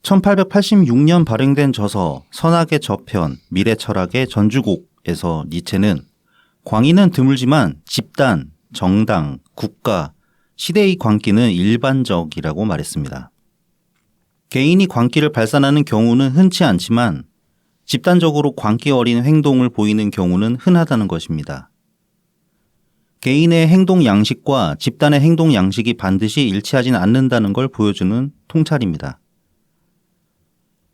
1886년 발행된 저서 선악의 저편, 미래철학의 전주곡에서 니체는 광의는 드물지만 집단, 정당, 국가, 시대의 광기는 일반적이라고 말했습니다. 개인이 광기를 발산하는 경우는 흔치 않지만 집단적으로 광기 어린 행동을 보이는 경우는 흔하다는 것입니다. 개인의 행동 양식과 집단의 행동 양식이 반드시 일치하진 않는다는 걸 보여주는 통찰입니다.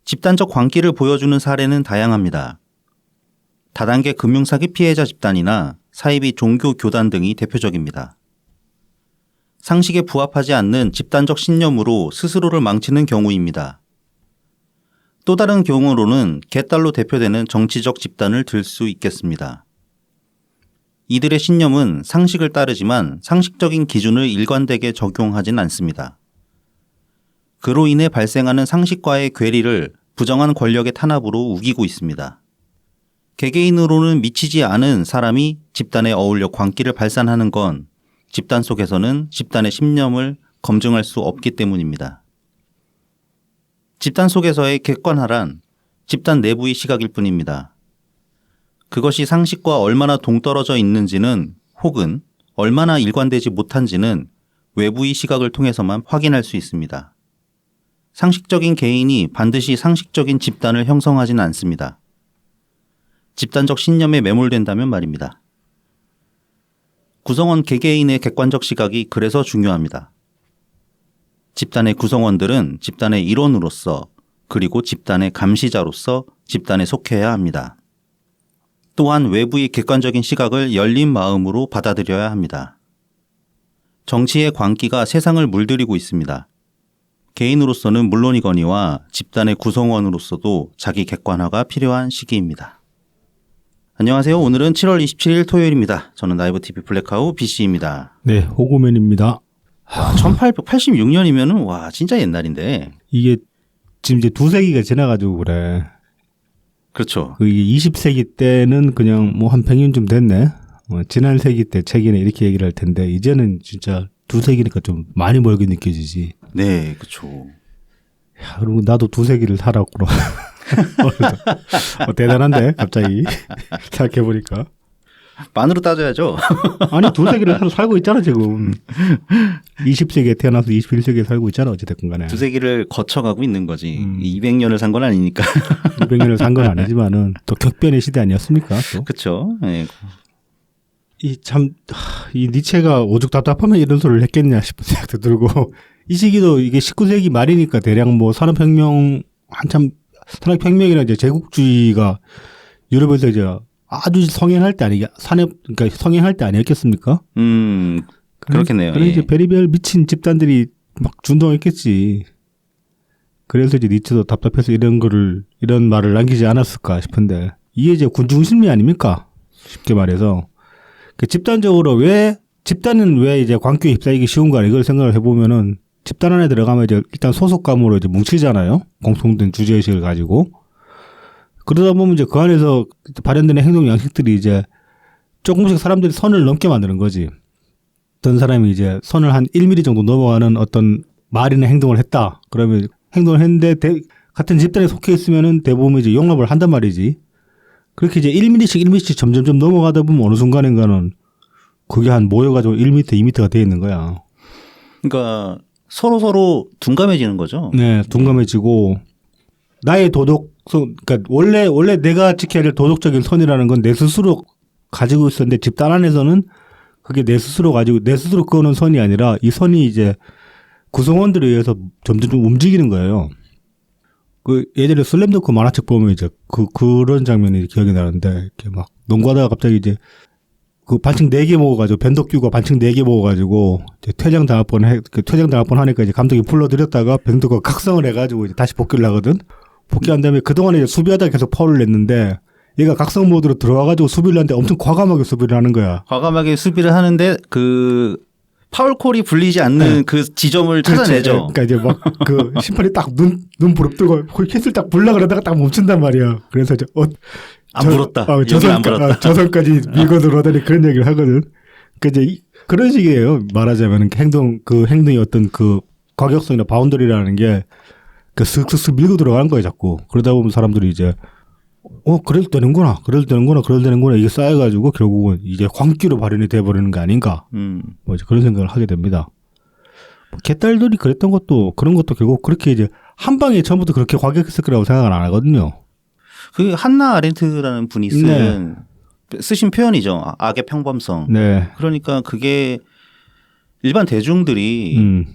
집단적 광기를 보여주는 사례는 다양합니다. 다단계 금융사기 피해자 집단이나 사이비 종교 교단 등이 대표적입니다. 상식에 부합하지 않는 집단적 신념으로 스스로를 망치는 경우입니다. 또 다른 경우로는 개딸로 대표되는 정치적 집단을 들 수 있겠습니다. 이들의 신념은 상식을 따르지만 상식적인 기준을 일관되게 적용하진 않습니다. 그로 인해 발생하는 상식과의 괴리를 부정한 권력의 탄압으로 우기고 있습니다. 개개인으로는 미치지 않은 사람이 집단에 어울려 광기를 발산하는 건 집단 속에서는 집단의 신념을 검증할 수 없기 때문입니다. 집단 속에서의 객관화란 집단 내부의 시각일 뿐입니다. 그것이 상식과 얼마나 동떨어져 있는지는 혹은 얼마나 일관되지 못한지는 외부의 시각을 통해서만 확인할 수 있습니다. 상식적인 개인이 반드시 상식적인 집단을 형성하지는 않습니다. 집단적 신념에 매몰된다면 말입니다. 구성원 개개인의 객관적 시각이 그래서 중요합니다. 집단의 구성원들은 집단의 일원으로서 그리고 집단의 감시자로서 집단에 속해야 합니다. 또한 외부의 객관적인 시각을 열린 마음으로 받아들여야 합니다. 정치의 광기가 세상을 물들이고 있습니다. 개인으로서는 물론이거니와 집단의 구성원으로서도 자기 객관화가 필요한 시기입니다. 안녕하세요. 오늘은 7월 27일 토요일입니다. 저는 나이브TV 블랙하우 BC입니다. 네, 호구맨입니다. 1886년이면은 와 진짜 옛날인데 이게 지금 이제 2세기가 지나가지고 그래. 그렇죠. 이게 20세기 때는 그냥 뭐 한 100년쯤 됐네. 지난 세기 때 책이네 이렇게 얘기를 할 텐데 이제는 진짜 2세기니까 좀 많이 멀게 느껴지지. 네, 그렇죠. 야, 그리고 나도 2세기를 살았구나. 대단한데 갑자기 생각해보니까. 만으로 따져야죠. 아니 2세기를 살고 있잖아 지금. 20세기에 태어나서 21세기에 살고 있잖아 어찌됐건 간에. 2세기를 거쳐가고 있는 거지. 200년을 산 건 아니니까. 200년을 산 건 아니지만은 또 격변의 시대 아니었습니까? 또. 그렇죠. 네. 이 니체가 오죽 답답하면 이런 소리를 했겠냐 싶은 생각도 들고 이 시기도 이게 19세기 말이니까 대략 뭐 산업혁명 한참 산업혁명이나 이제 제국주의가 유럽에서 이제 아주 성행할 때 그러니까 성행할 때 아니었겠습니까? 그렇겠네요. 그래서 이제 별의별 미친 집단들이 막 준동했겠지. 그래서 이제 니체도 답답해서 이런 말을 남기지 않았을까 싶은데 이게 이제 군중심리 아닙니까? 쉽게 말해서. 집단적으로 집단은 왜 이제 광기에 휩싸이기 쉬운가 이걸 생각을 해보면은 집단 안에 들어가면 이제 일단 소속감으로 이제 뭉치잖아요. 공통된 주제의식을 가지고. 그러다 보면 이제 그 안에서 발현되는 행동 양식들이 이제 조금씩 사람들이 선을 넘게 만드는 거지. 어떤 사람이 이제 선을 한 1mm 정도 넘어가는 어떤 말이나 행동을 했다. 그러면 행동을 했는데 같은 집단에 속해 있으면은 대부분 이제 용납을 한단 말이지. 그렇게 이제 1mm씩 점점점 넘어가다 보면 어느 순간인가는 그게 한 모여가지고 1m, 2m가 돼 있는 거야. 그러니까 서로 둔감해지는 거죠. 네, 둔감해지고 나의 도덕성, 그러니까 원래 내가 지켜야 될 도덕적인 선이라는 건 내 스스로 가지고 있었는데 집단 안에서는 그게 내 스스로 그어놓은 선이 아니라 이 선이 이제 구성원들에 의해서 점점 좀 움직이는 거예요. 예전에 슬램덩크 만화책 보면 이제 그런 장면이 기억이 나는데, 이렇게 막 농구하다가 갑자기 이제 반칙 4개 먹어가지고, 변덕규가 반칙 4개 먹어가지고, 이제 퇴장 당할 뻔 하니까 이제 감독이 불러들였다가 변덕규가 각성을 해가지고 이제 다시 복귀를 하거든? 복귀한 다음에 그동안에 이제 수비하다가 계속 파울을 냈는데, 얘가 각성 모드로 들어와가지고 수비를 하는데 엄청 과감하게 수비를 하는 거야. 과감하게 수비를 하는데 파울콜이 불리지 않는 그 지점을 찾아내죠. 그러니까 이제 막 심판이 딱 눈 부릅뜨고 캔슬 딱 불라 그러다가 딱 멈춘단 말이야. 그래서 이제 안 불었다. 저선까지 밀고 들어오다니 그런 얘기를 하거든. 그러니까 이제 그런 식이에요. 말하자면 행동이 어떤 그 과격성이나 바운더리라는 게 그 슥슥슥 밀고 들어가는 거예요, 자꾸. 그러다 보면 사람들이 이제 그래도 되는구나 이게 쌓여가지고 결국은 이제 광기로 발현이 돼버리는 게 아닌가. 뭐 이제 그런 생각을 하게 됩니다. 뭐 개딸들이 그랬던 것도 그런 것도 결국 그렇게 이제 한 방에 처음부터 그렇게 과격했을 거라고 생각은 안 하거든요. 그 한나 아렌트라는 분이 쓰신 표현이죠. 악의 평범성. 네. 그러니까 그게 일반 대중들이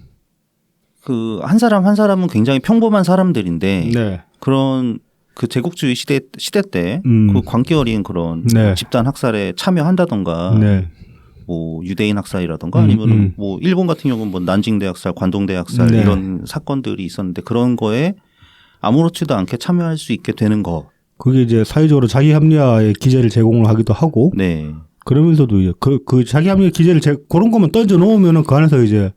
그 한 사람 한 사람은 굉장히 평범한 사람들인데 네. 그런 그 제국주의 시대 때 그 광기 어린 그런 네. 집단 학살에 참여한다던가 네. 뭐 유대인 학살이라던가 아니면 뭐 일본 같은 경우는 뭐 난징대 학살, 관동대 학살 네. 이런 사건들이 있었는데 그런 거에 아무렇지도 않게 참여할 수 있게 되는 거. 그게 이제 사회적으로 자기 합리화의 기제를 제공을 하기도 하고. 네. 그러면서도 이제 그 자기 합리화 기제를 그런 것만 던져 놓으면은 그 안에서 이제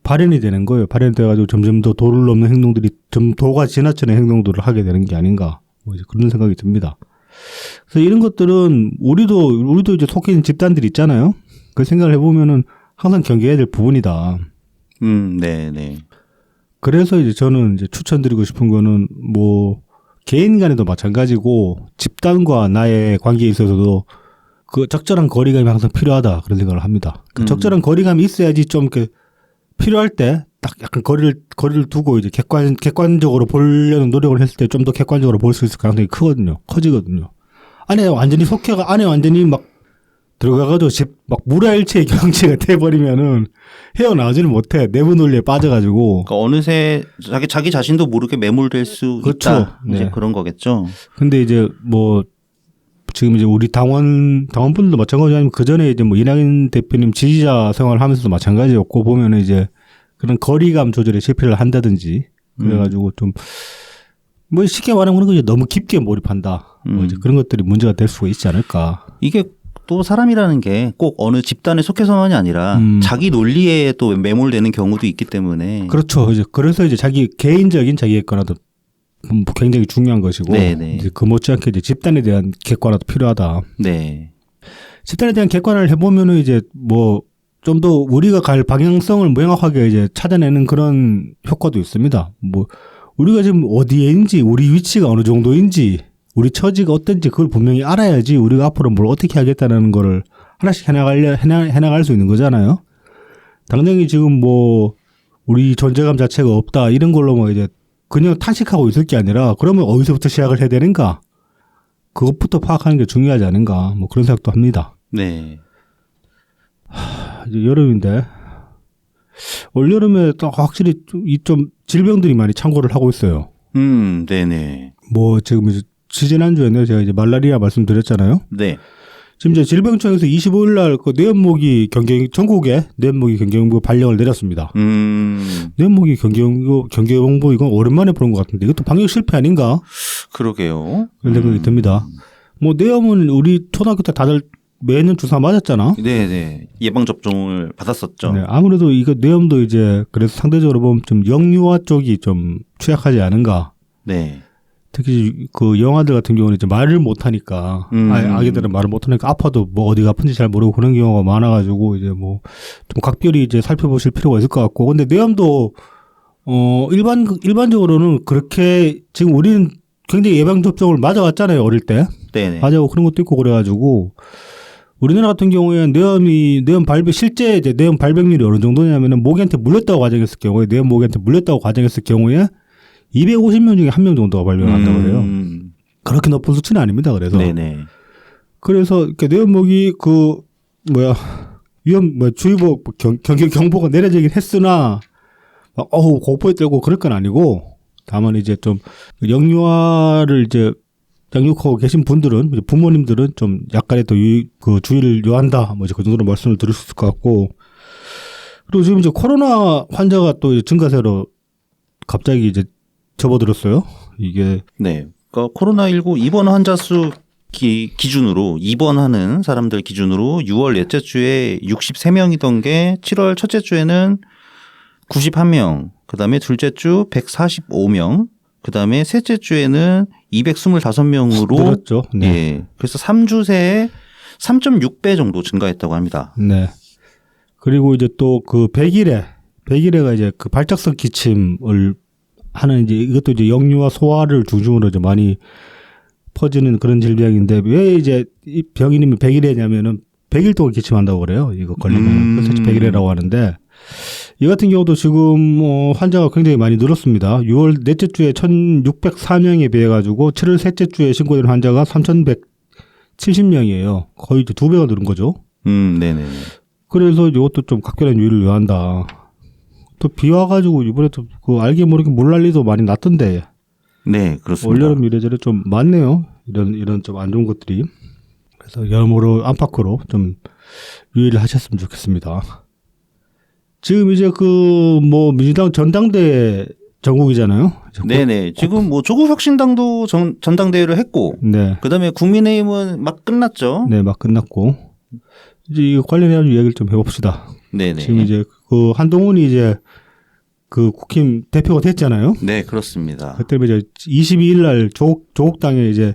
발현이 되는 거예요. 발현이 돼가지고 점점 더 도를 넘는 행동들이 좀 도가 지나치는 행동들을 하게 되는 게 아닌가. 뭐 이제 그런 생각이 듭니다. 그래서 이런 것들은 우리도 이제 속해 있는 집단들이 있잖아요. 그 생각을 해보면은 항상 경계해야 될 부분이다. 네. 그래서 이제 저는 이제 추천드리고 싶은 거는 뭐 개인 간에도 마찬가지고 집단과 나의 관계에 있어서도 그 적절한 거리감이 항상 필요하다 그런 생각을 합니다. 그 적절한 거리감이 있어야지 좀 이렇게 필요할 때 딱 약간 거리를 두고 이제 객관적으로 보려는 노력을 했을 때 좀 더 객관적으로 볼 수 있을 가능성이 커지거든요. 안에 완전히 막 들어가가지고 막 무라일체의 경치가 돼버리면은 헤어나오지를 못해. 내부 논리에 빠져가지고. 그러니까 어느새 자기 자신도 모르게 매몰될 수 그렇죠. 있다. 이제 네. 그런 거겠죠. 근데 이제 뭐 지금 이제 우리 당원분들도 마찬가지 아니면 그 전에 이제 뭐 이낙연 대표님 지지자 생활을 하면서도 마찬가지였고 보면은 이제 그런 거리감 조절에 실패를 한다든지 그래가지고 좀 뭐 쉽게 말하면 그런 거 너무 깊게 몰입한다. 뭐 이제 그런 것들이 문제가 될 수가 있지 않을까. 이게 또 사람이라는 게 꼭 어느 집단에 속해서만이 아니라 자기 논리에 또 매몰되는 경우도 있기 때문에. 그렇죠. 이제 그래서 이제 개인적인 자기 객관화도 굉장히 중요한 것이고. 네네. 이제 그 못지않게 이제 집단에 대한 객관화도 필요하다. 네. 집단에 대한 객관화를 해보면은 이제 뭐 좀 더 우리가 갈 방향성을 명확하게 이제 찾아내는 그런 효과도 있습니다. 뭐 우리가 지금 어디에인지, 우리 위치가 어느 정도인지, 우리 처지가 어떤지 그걸 분명히 알아야지 우리가 앞으로 뭘 어떻게 하겠다는 거를 하나씩 해나갈 수 있는 거잖아요. 당장에 지금 뭐 우리 존재감 자체가 없다 이런 걸로 뭐 이제 그냥 탄식하고 있을 게 아니라 그러면 어디서부터 시작을 해야 되는가? 그것부터 파악하는 게 중요하지 않은가? 뭐 그런 생각도 합니다. 네. 이제 여름인데 올 여름에 또 확실히 좀 질병들이 많이 창궐을 하고 있어요. 네네. 뭐 지금 이제 지난주에는 제가 이제 말라리아 말씀드렸잖아요. 네. 지금 이제 질병청에서 25일 날 그 뇌염모기 전국에 뇌염모기 경계용보 발령을 내렸습니다. 뇌염모기 경계용보 이건 오랜만에 보는 것 같은데 이것도 방역 실패 아닌가? 그러게요. 그런 생각이 듭니다. 뭐 뇌염은 우리 초등학교 때 다들 매년 주사 맞았잖아. 네네. 예방 접종을 받았었죠. 네, 아무래도 이거 뇌염도 이제 그래서 상대적으로 보면 좀 영유아 쪽이 좀 취약하지 않은가. 네. 특히 그 영아들 같은 경우는 이제 말을 못 하니까 아기들은 말을 못 하니까 아파도 뭐 어디가 아픈지 잘 모르고 그런 경우가 많아가지고 이제 뭐 좀 각별히 이제 살펴보실 필요가 있을 것 같고 근데 뇌염도 일반적으로는 그렇게 지금 우리는 굉장히 예방 접종을 맞아왔잖아요 어릴 때. 네네. 맞아고 그런 것도 있고 그래가지고 우리나라 같은 경우에는 실제 이제 뇌염 발병률이 어느 정도냐면은 모기한테 물렸다고 가정했을 경우에 뇌염 모기한테 물렸다고 가정했을 경우에 250명 중에 1명 정도가 발병한다고 그래요. 그렇게 높은 수치는 아닙니다. 그래서. 네네. 그래서 뇌염모기 주의보 경보가 내려지긴 했으나 공포에 떨고 그럴 건 아니고 다만 이제 좀 영유아를 이제 양육하고 계신 분들은 부모님들은 좀 약간의 더 주의를 요한다. 뭐 이제 그 정도로 말씀을 드릴 수 있을 것 같고 그리고 지금 이제 코로나 환자가 또 이제 증가세로 갑자기 이제 접어들었어요. 이게 네. 그러니까 코로나19 입원 환자 수 기준으로 입원하는 사람들 기준으로 6월 넷째 주에 63명이던 게 7월 첫째 주에는 91명, 그다음에 둘째 주 145명, 그다음에 셋째 주에는 225명으로 늘었죠. 네. 예. 그래서 3주 새에 3.6배 정도 증가했다고 합니다. 네. 그리고 이제 또 그 100일에가 이제 그 발작성 기침을 하는 이제 이것도 이제 역류와 소화를 중심으로 이제 많이 퍼지는 그런 질병인데 왜 이제 이 병 이름이 백일해냐면은 100일 동안 기침한다고 그래요. 이거 걸리면 그래서 백일해라고 하는데 이 같은 경우도 지금 환자가 굉장히 많이 늘었습니다. 6월 넷째 주에 1,604명에 비해 가지고 7월 셋째 주에 신고된 환자가 3,170명이에요. 거의 이제 2배가 늘은 거죠. 네네. 그래서 이것도 좀 각별한 유의를 요한다. 또 비 와가지고 이번에 또 그 알게 모르게 물난리도 많이 났던데. 네, 그렇습니다. 올여름 이래저래 좀 많네요. 이런 좀 안 좋은 것들이. 그래서 여러모로 안팎으로 좀 유의를 하셨으면 좋겠습니다. 지금 이제 민주당 전당대회 전국이잖아요. 네네. 지금 뭐 조국혁신당도 전당대회를 했고, 네. 그다음에 국민의힘은 막 끝났죠. 네, 막 끝났고 이제 이거 관련해 가지고 얘기를 좀 해봅시다. 네네. 지금 이제 그 한동훈이 이제 그 국힘 대표가 됐잖아요. 네, 그렇습니다. 그때 이제 22일 날 조국당에 이제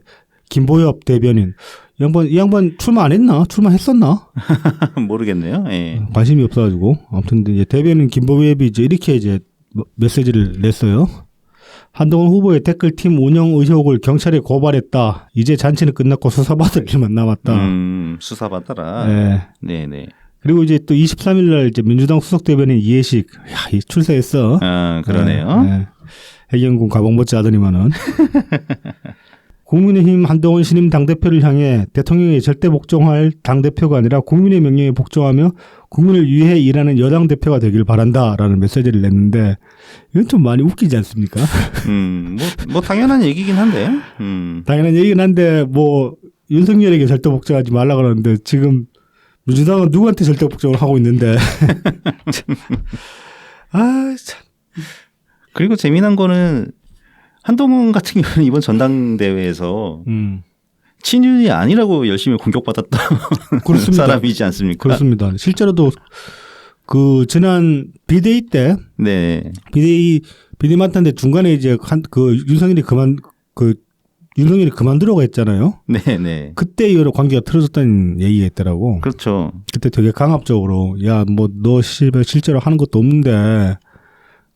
김보엽 대변인 이 양반 출마 안 했나? 출마했었나? 모르겠네요. 예. 관심이 없어가지고 아무튼 이제 대변인 김보엽이 이제 이렇게 이제 메시지를 냈어요. 한동훈 후보의 댓글팀 운영 의혹을 경찰에 고발했다. 이제 잔치는 끝났고 수사받을 일만 남았다. 수사받아라. 네. 네네. 그리고 이제 또 23일 날 이제 민주당 수석 대변인 이해식, 이 출세했어. 아, 그러네요. 네. 해경군 가방 멋지 하더니만은. 국민의힘 한동훈 신임 당대표를 향해 대통령이 절대 복종할 당대표가 아니라 국민의 명령에 복종하며 국민을 위해 일하는 여당 대표가 되길 바란다라는 메시지를 냈는데 이건 좀 많이 웃기지 않습니까? 뭐 당연한 얘기긴 한데. 당연한 얘기긴 한데 뭐 윤석열에게 절대 복종하지 말라 그러는데 지금 민주당은 누구한테 절대 복종을 하고 있는데. 아, 참. 그리고 재미난 거는 한동훈 같은 경우는 이번 전당대회에서 친윤이 아니라고 열심히 공격받았던 그렇습니다. 사람이지 않습니까? 그렇습니다. 실제로도 그 지난 비대위 때 네. 비대위 맡았는데 중간에 이제 윤석열이 그만두라고 했잖아요. 네네. 그때 이후로 관계가 틀어졌다는 얘기가 있더라고. 그렇죠. 그때 되게 강압적으로 야 뭐 너 실제로 하는 것도 없는데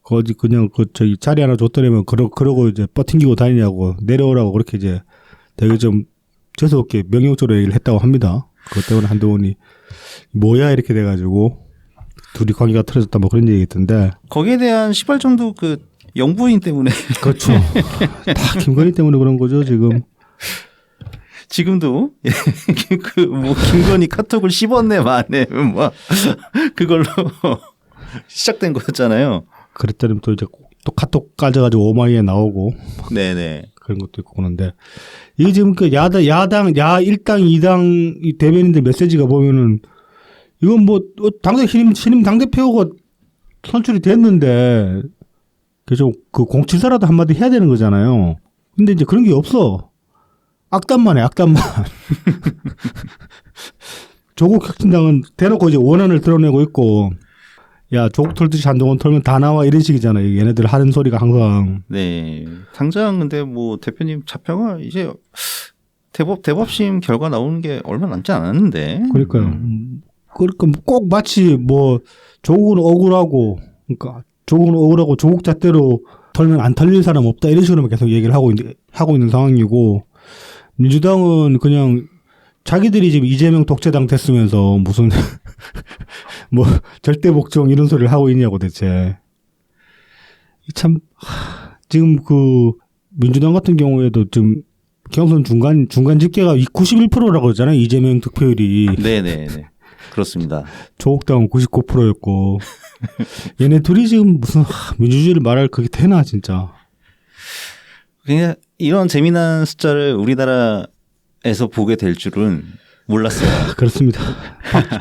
거기 그냥 저기 자리 하나 줬더니면 그러고 이제 버팅기고 다니냐고 내려오라고 그렇게 이제 되게 좀 재수없게 명령적으로 얘기를 했다고 합니다. 그것 때문에 한동훈이 뭐야 이렇게 돼가지고 둘이 관계가 틀어졌다 뭐 그런 얘기 있던데 거기에 대한 시발점도 그 영부인 때문에. 그렇죠. 다 김건희 때문에 그런 거죠 지금. 지금도 김건희 카톡을 씹었네 마네 뭐 그걸로 시작된 거였잖아요. 그랬더니 또 이제 또 카톡 까져가지고 오마이에 나오고. 네네. 그런 것도 있고 그런데 이게 지금 그 야당 1당 2당 이 대변인들 메시지가 보면은 이건 뭐 신임 당대표가 선출이 됐는데 그래서 그 공치사라도 한마디 해야 되는 거잖아요. 근데 이제 그런 게 없어. 악담만 해, 악담만. 조국 혁신당은 대놓고 이제 원한을 드러내고 있고, 야, 조국 털듯이 한동훈 털면 다 나와 이런 식이잖아요. 얘네들 하는 소리가 항상. 네. 당장 근데 뭐 대표님 자평을 이제 대법심 결과 나오는 게 얼마 남지 않았는데. 그러니까요. 그러니까 꼭 마치 뭐 조국은 억울하고, 그러니까 조국은 억울하고 조국 잣대로 털면 안 털릴 사람 없다 이런 식으로 계속 얘기를 하고 있는 상황이고, 민주당은 그냥 자기들이 지금 이재명 독재당 됐으면서 무슨 뭐 절대 복종 이런 소리를 하고 있냐고 대체. 참 지금 그 민주당 같은 경우에도 지금 경선 중간 집계가 91%라고 그러잖아요. 이재명 득표율이. 네네. 그렇습니다. 조국당은 99%였고 얘네 둘이 지금 무슨 민주주의를 말할 그게 되나 진짜. 그냥 이런 재미난 숫자를 우리나라에서 보게 될 줄은 몰랐어요. 그렇습니다.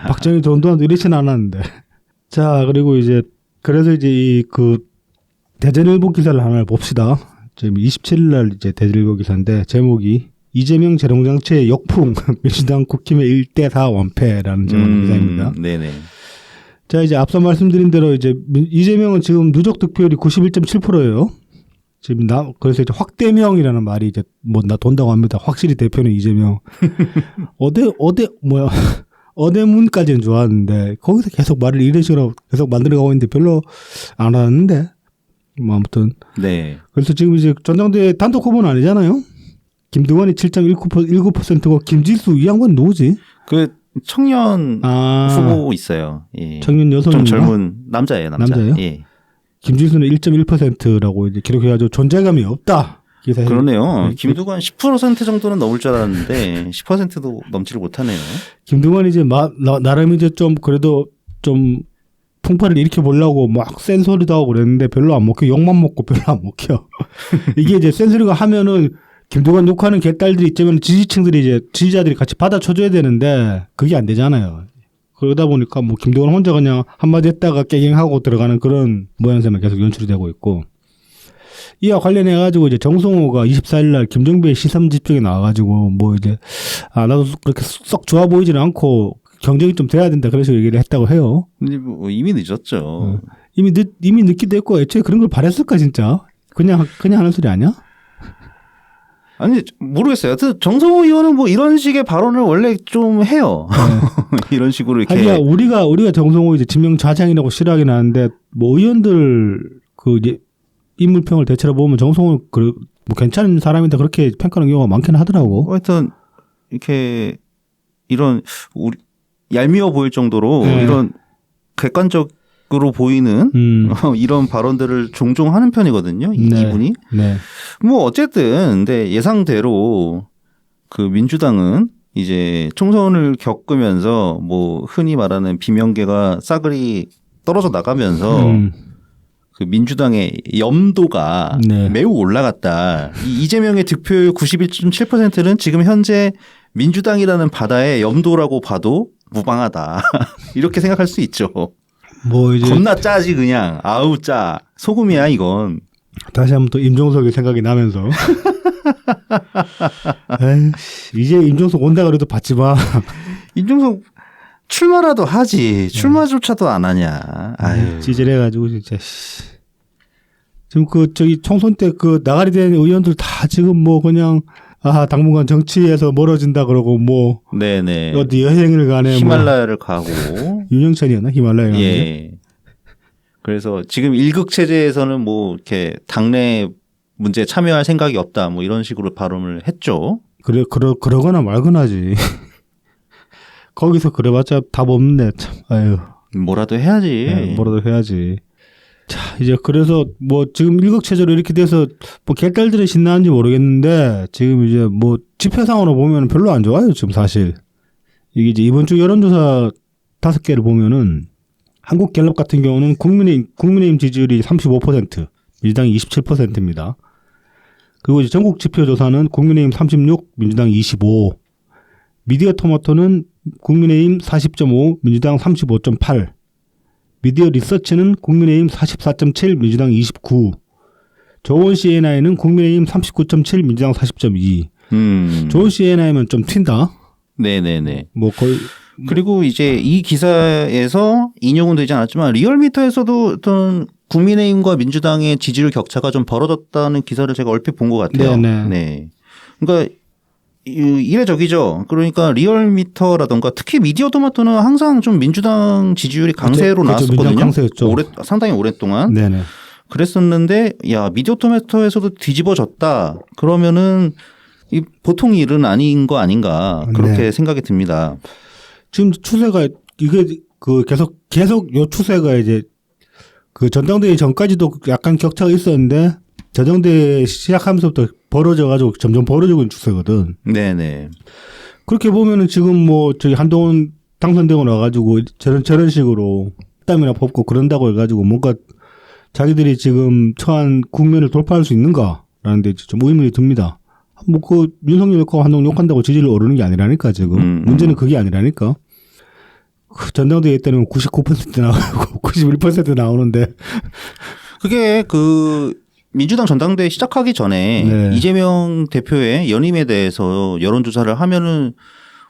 박정희 전두환도 이렇지는 않았는데. 자, 그리고 이제 그래서 이제 이 그 대전일보 기사를 하나 봅시다. 지금 27일 날 이제 대전일보 기사인데 제목이 이재명 재롱장치의 역풍 민주당 국힘의 1대4 완패라는 제목 기사입니다. 네네. 자, 이제 앞서 말씀드린 대로 이제 이재명은 지금 누적 득표율이 91.7%예요. 지금 그래서 이제 확대명이라는 말이 이제 뭐 돈다고 합니다. 확실히 대표는 이재명. 어대문까지는 좋았는데 거기서 계속 말을 이런 식으로 계속 만들어가고 있는데 별로 안 하는데 뭐 아무튼 네. 그래서 지금 이제 전당대회 단독 후보는 아니잖아요. 김두관이 7.19%고 김지수 이 양반 누구지? 그 청년 후보 있어요. 예. 청년 여성인가? 좀 젊은 남자예요, 남자. 남자예요? 예. 김지수는 1.1%라고 이제 기록해가지고 존재감이 없다. 기사에. 그러네요. 김두관 10% 정도는 넘을 줄 알았는데 10%도 넘지를 못하네요. 김두관이 이제 나름 이제 좀 그래도 좀 풍파를 일으켜 보려고 막 센 소리도 하고 그랬는데 별로 안 먹혀. 욕만 먹고 별로 안 먹혀. 이게 이제 센 소리가 하면은 김두관 욕하는 개딸들이 있자면 지지층들이 이제 지지자들이 같이 받아쳐줘야 되는데 그게 안 되잖아요. 그러다 보니까 뭐 김두관 혼자 그냥 한마디 했다가 깨갱하고 들어가는 그런 모양새만 계속 연출이 되고 있고. 이와 관련해가지고 이제 정성호가 24일날 김정배의 시선 집중에 나와가지고 뭐 이제 나도 그렇게 썩 좋아 보이지는 않고 경쟁이 좀 돼야 된다 그래서 얘기를 했다고 해요. 근데 뭐 이미 늦었죠. 이미 늦기도 했고 애초에 그런 걸 바랬을까 진짜? 그냥 하는 소리 아니야? 아니 모르겠어요. 하여튼 정성호 의원은 뭐 이런 식의 발언을 원래 좀 해요. 네. 이런 식으로 이렇게. 하기야 우리가 정성호 이제 지명 좌장이라고 싫어하긴 하는데 뭐 의원들 그 이제 인물평을 대체로 보면 정성호 뭐 괜찮은 사람인데 그렇게 평가하는 경우가 많긴 하더라고. 하여튼 이렇게 이런 우리 얄미워 보일 정도로 네. 이런 객관적으로 보이는 이런 발언들을 종종 하는 편이거든요. 네. 이분이. 네. 뭐 어쨌든 근데 예상대로 그 민주당은 이제 총선을 겪으면서 뭐 흔히 말하는 비명계가 싸그리 떨어져 나가면서 그 민주당의 염도가 네. 매우 올라갔다. 이재명의 득표율 91.7%는 지금 현재 민주당이라는 바다의 염도라고 봐도 무방하다. 이렇게 생각할 수 있죠. 뭐 이제 겁나 짜지 그냥. 아우 짜. 소금이야 이건. 다시 한번 또 임종석의 생각이 나면서 에이, 이제 임종석 온다 그래도 받지 마. 임종석 출마라도 하지. 출마조차도 안 하냐. 아유. 찌질해가지고 진짜. 지금 그 저기 총선 때 그 나가리 된 의원들 다 지금 뭐 그냥 당분간 정치에서 멀어진다 그러고 뭐 네네. 어디 여행을 가네. 히말라야를 가고. 윤영찬이었나 히말라야 가는 예. 그래서 지금 일극 체제에서는 뭐 이렇게 당내 문제에 참여할 생각이 없다. 뭐 이런 식으로 발언을 했죠. 그러거나 말거나지. 거기서 그래봤자 답 없는데 참. 아유. 뭐라도 해야지. 네, 뭐라도 해야지. 자, 이제 그래서 뭐 지금 일극체제로 이렇게 돼서 뭐 개딸들이 신나는지 모르겠는데 지금 이제 뭐 지표상으로 보면 별로 안 좋아요. 지금 사실. 이게 이제 이번 주 여론조사 5개를 보면은 한국갤럽 같은 경우는 국민의힘 지지율이 35%, 민주당이 27%입니다. 그리고 이제 전국 지표조사는 국민의힘 36, 민주당 25. 미디어 토마토는 국민의힘 40.5, 민주당 35.8. 미디어 리서치는 국민의힘 44.7, 민주당 29. 조원 CNI는 국민의힘 39.7, 민주당 40.2. 조원 CNI면 좀 튄다. 네네네. 뭐 거의. 그리고 이제 이 기사에서 인용은 되지 않았지만 리얼미터에서도 어떤 국민의힘과 민주당의 지지율 격차가 좀 벌어졌다는 기사를 제가 얼핏 본 것 같아요. 네네. 네. 그러니까 이례적이죠. 그러니까 리얼미터라던가 특히 미디어 토마토는 항상 좀 민주당 지지율이 강세로 나왔었거든요. 강세였죠. 상당히 오랫동안. 네네. 그랬었는데 야 미디어 토마토에서도 뒤집어졌다. 그러면은 이 보통 일은 아닌 거 아닌가 그렇게 네. 생각이 듭니다. 지금 추세가 이게 그 계속 요 추세가 이제 그 전당대회 전까지도 약간 격차가 있었는데 전당대회 시작하면서부터 벌어져가지고 점점 벌어지고 있는 추세거든. 네네. 그렇게 보면은 지금 뭐 저기 한동훈 당선되고 나가지고 저런 식으로 땀이나 뽑고 그런다고 해가지고 뭔가 자기들이 지금 처한 국면을 돌파할 수 있는가라는 데 좀 의문이 듭니다. 뭐 그 윤석열 욕하고 한동훈 욕한다고 지지를 오르는 게 아니라니까 지금. 문제는 그게 아니라니까. 전당대회 때는 99% 나오고 91% 나오는데. 그게 그 민주당 전당대회 시작하기 전에 네. 이재명 대표의 연임에 대해서 여론조사를 하면은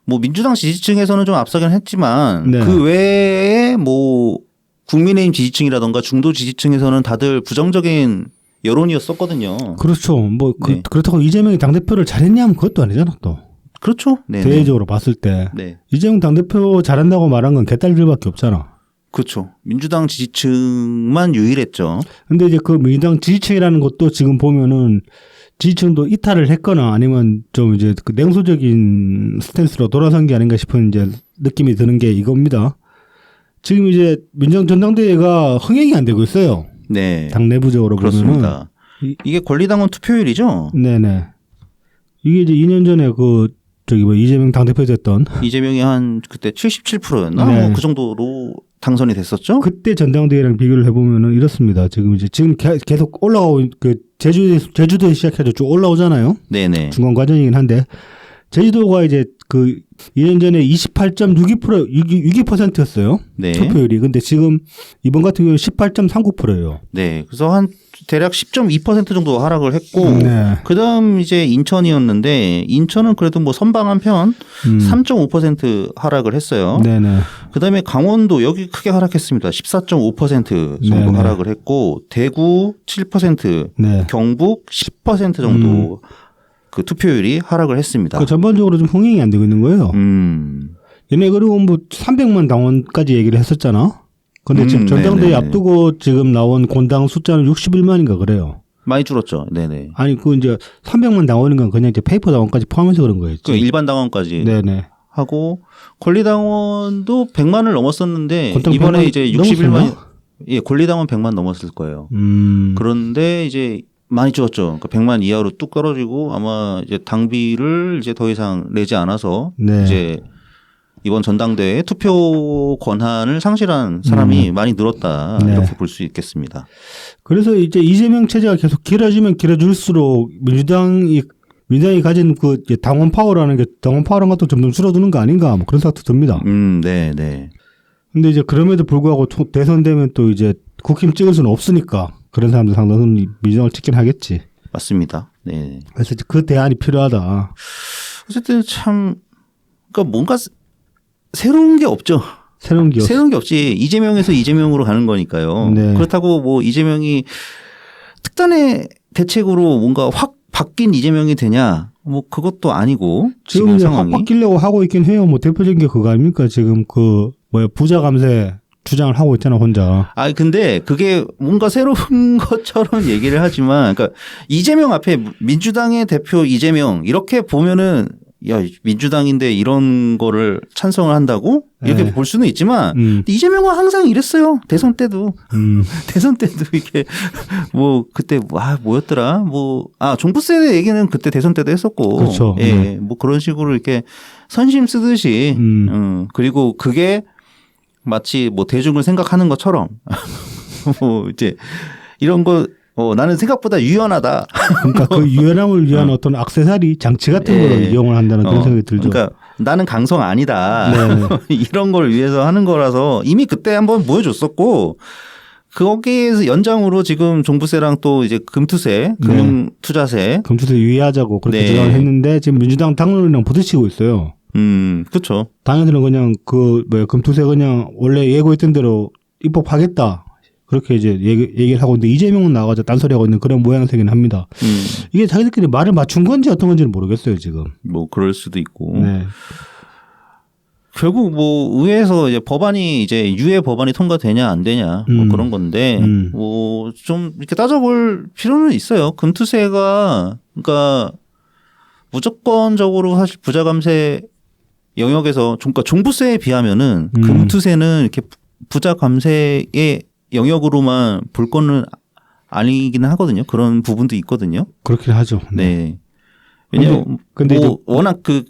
뭐 민주당 지지층에서는 좀 앞서긴 했지만 네. 그 외에 뭐 국민의힘 지지층이라던가 중도 지지층에서는 다들 부정적인 여론이었었거든요. 그렇죠. 뭐 네. 그렇다고 이재명이 당대표를 잘했냐면 그것도 아니잖아 또. 그렇죠. 네네. 대외적으로 봤을 때. 네. 이재명 당대표 잘한다고 말한 건 개딸들밖에 없잖아. 그렇죠. 민주당 지지층만 유일했죠. 근데 이제 그 민주당 지지층이라는 것도 지금 보면은 지지층도 이탈을 했거나 아니면 좀 이제 그 냉소적인 스탠스로 돌아선 게 아닌가 싶은 이제 느낌이 드는 게 이겁니다. 지금 이제 민주당 전당대회가 흥행이 안 되고 있어요. 네. 당 내부적으로 보면은. 그렇습니다. 이게 권리당원 투표율이죠. 네네. 이게 이제 2년 전에 그 저기 뭐 이재명 당대표 됐던 이재명이 한 그때 77%였나? 네. 뭐 그 정도로 당선이 됐었죠. 그때 전당대회랑 비교를 해보면은 이렇습니다. 지금 계속 올라가고 그 제주도에 시작해서 쭉 올라오잖아요. 네네. 중간 과정이긴 한데 제주도가 이제 그 2년 전에 28.62%였어요. 네. 투표율이. 근데 지금 이번 같은 경우는 18.39%예요. 네. 그래서 한 대략 10.2% 정도 하락을 했고 네. 그다음 이제 인천이었는데 인천은 그래도 뭐 선방한 편 3.5% 하락을 했어요. 네네. 그다음에 강원도 여기 크게 하락했습니다. 14.5% 정도 네네. 하락을 했고 대구 7%, 네. 경북 10% 정도 그 투표율이 하락을 했습니다. 그 전반적으로 좀 흥행이 안 되고 있는 거예요. 얘네 그리고 뭐 300만 당원까지 얘기를 했었잖아. 근데 지금 전당대회 네네. 앞두고 지금 나온 권당 숫자는 61만인가 그래요. 많이 줄었죠. 네네. 아니 그 이제 300만 당원인 건 그냥 이제 페이퍼 당원까지 포함해서 그런 거였지. 그 일반 당원까지 네네. 하고 권리당원도 100만을 넘었었는데 권당 이번에 100만 이제 넘었었나? 61만 예, 권리당원 100만 넘었을 거예요. 그런데 이제 많이 줄었죠. 그러니까 100만 이하로 뚝 떨어지고 아마 이제 당비를 이제 더 이상 내지 않아서 네. 이제 이번 전당대회 투표 권한을 상실한 사람이 많이 늘었다 네. 이렇게 볼 수 있겠습니다. 그래서 이제 이재명 체제가 계속 길어지면 길어질수록 민주당이 가진 그 이제 당원 파워라는 것도 점점 줄어드는 거 아닌가 뭐 그런 생각도 듭니다. 네, 네. 근데 이제 그럼에도 불구하고 대선되면 또 이제 국힘 찍을 수는 없으니까 그런 사람들 상당수는 민주당을 찍긴 하겠지. 맞습니다. 네. 그래서 이제 그 대안이 필요하다. 어쨌든 참 그러니까 뭔가 새로운 게 없죠. 새로운 기업. 새로운 게 없지. 이재명에서 이재명으로 가는 거니까요. 네. 그렇다고 뭐 이재명이 특단의 대책으로 뭔가 확 바뀐 이재명이 되냐? 뭐 그것도 아니고 지금 지금 이제 상황이. 확 바뀌려고 하고 있긴 해요. 뭐 대표적인 게 그거 아닙니까? 지금 그 뭐야 부자 감세 주장을 하고 있잖아 혼자. 아 근데 그게 뭔가 새로운 것처럼 얘기를 하지만, 그러니까 이재명 앞에 민주당의 대표 이재명 이렇게 보면은 야 민주당인데 이런 거를 찬성을 한다고 이렇게 네. 볼 수는 있지만 이재명은 항상 이랬어요. 대선 때도 대선 때도 이게 뭐 그때 뭐였더라 종부세 얘기는 그때 대선 때도 했었고, 그렇죠. 예, 뭐 그런 식으로 이렇게 선심 쓰듯이 그리고 그게 마치 뭐 대중을 생각하는 것처럼 뭐 이제 이런 거 나는 생각보다 유연하다. 그러니까 그 유연함을 위한 어떤 액세서리 장치 같은 예. 걸 이용을 한다는 그런 생각이 들죠. 그러니까 나는 강성 아니다. 네. 이런 걸 위해서 하는 거라서 이미 그때 한번 보여줬었고 거기에서 연장으로 지금 종부세랑 또 이제 금투세, 금융투자세. 금투세 유예하자고 그렇게 네. 주장을 했는데 지금 민주당 당론이랑 부딪히고 있어요. 그렇죠. 당연히는 그냥 금투세 그냥 원래 예고했던 대로 입법하겠다. 그렇게 이제 얘기를 하고 있는데 이재명은 나와서 딴소리하고 있는 그런 모양새긴 합니다. 이게 자기들끼리 말을 맞춘 건지 어떤 건지는 모르겠어요 지금. 뭐 그럴 수도 있고. 네. 결국 뭐 의회에서 이제 법안이 이제 유예 법안이 통과되냐 안 되냐 뭐 그런 건데 뭐 좀 이렇게 따져볼 필요는 있어요. 금투세가 그러니까 무조건적으로 사실 부자 감세 영역에서 그러니까 종부세에 비하면은 금투세는 이렇게 부자 감세의 영역으로만 볼 거는 아니기는 하거든요. 그런 부분도 있거든요. 그렇긴 하죠. 네. 왜냐면 근데 뭐 워낙 그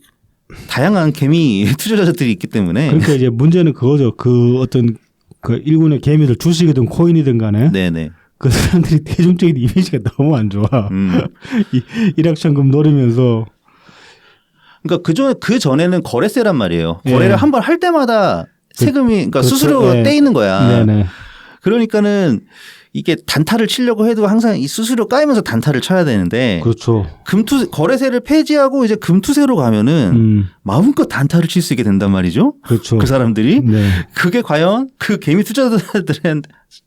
다양한 개미 투자자들이 있기 때문에. 그러니까 이제 문제는 그거죠. 그 어떤 그 일군의 개미들 주식이든 코인이든 간에 네네. 그 사람들이 대중적인 이미지가 너무 안 좋아. 일확천금 노리면서. 그러니까 그 전에는 거래세란 말이에요. 예. 거래를 한 번 할 때마다 세금이 그러니까 그렇죠. 수수료 예. 떼이는 거야. 네네. 그러니까는 이게 단타를 치려고 해도 항상 이 수수료 까이면서 단타를 쳐야 되는데 그렇죠. 거래세를 폐지하고 이제 금투세로 가면은 마음껏 단타를 칠 수 있게 된단 말이죠. 그렇죠. 그 사람들이 네. 그게 과연 그 개미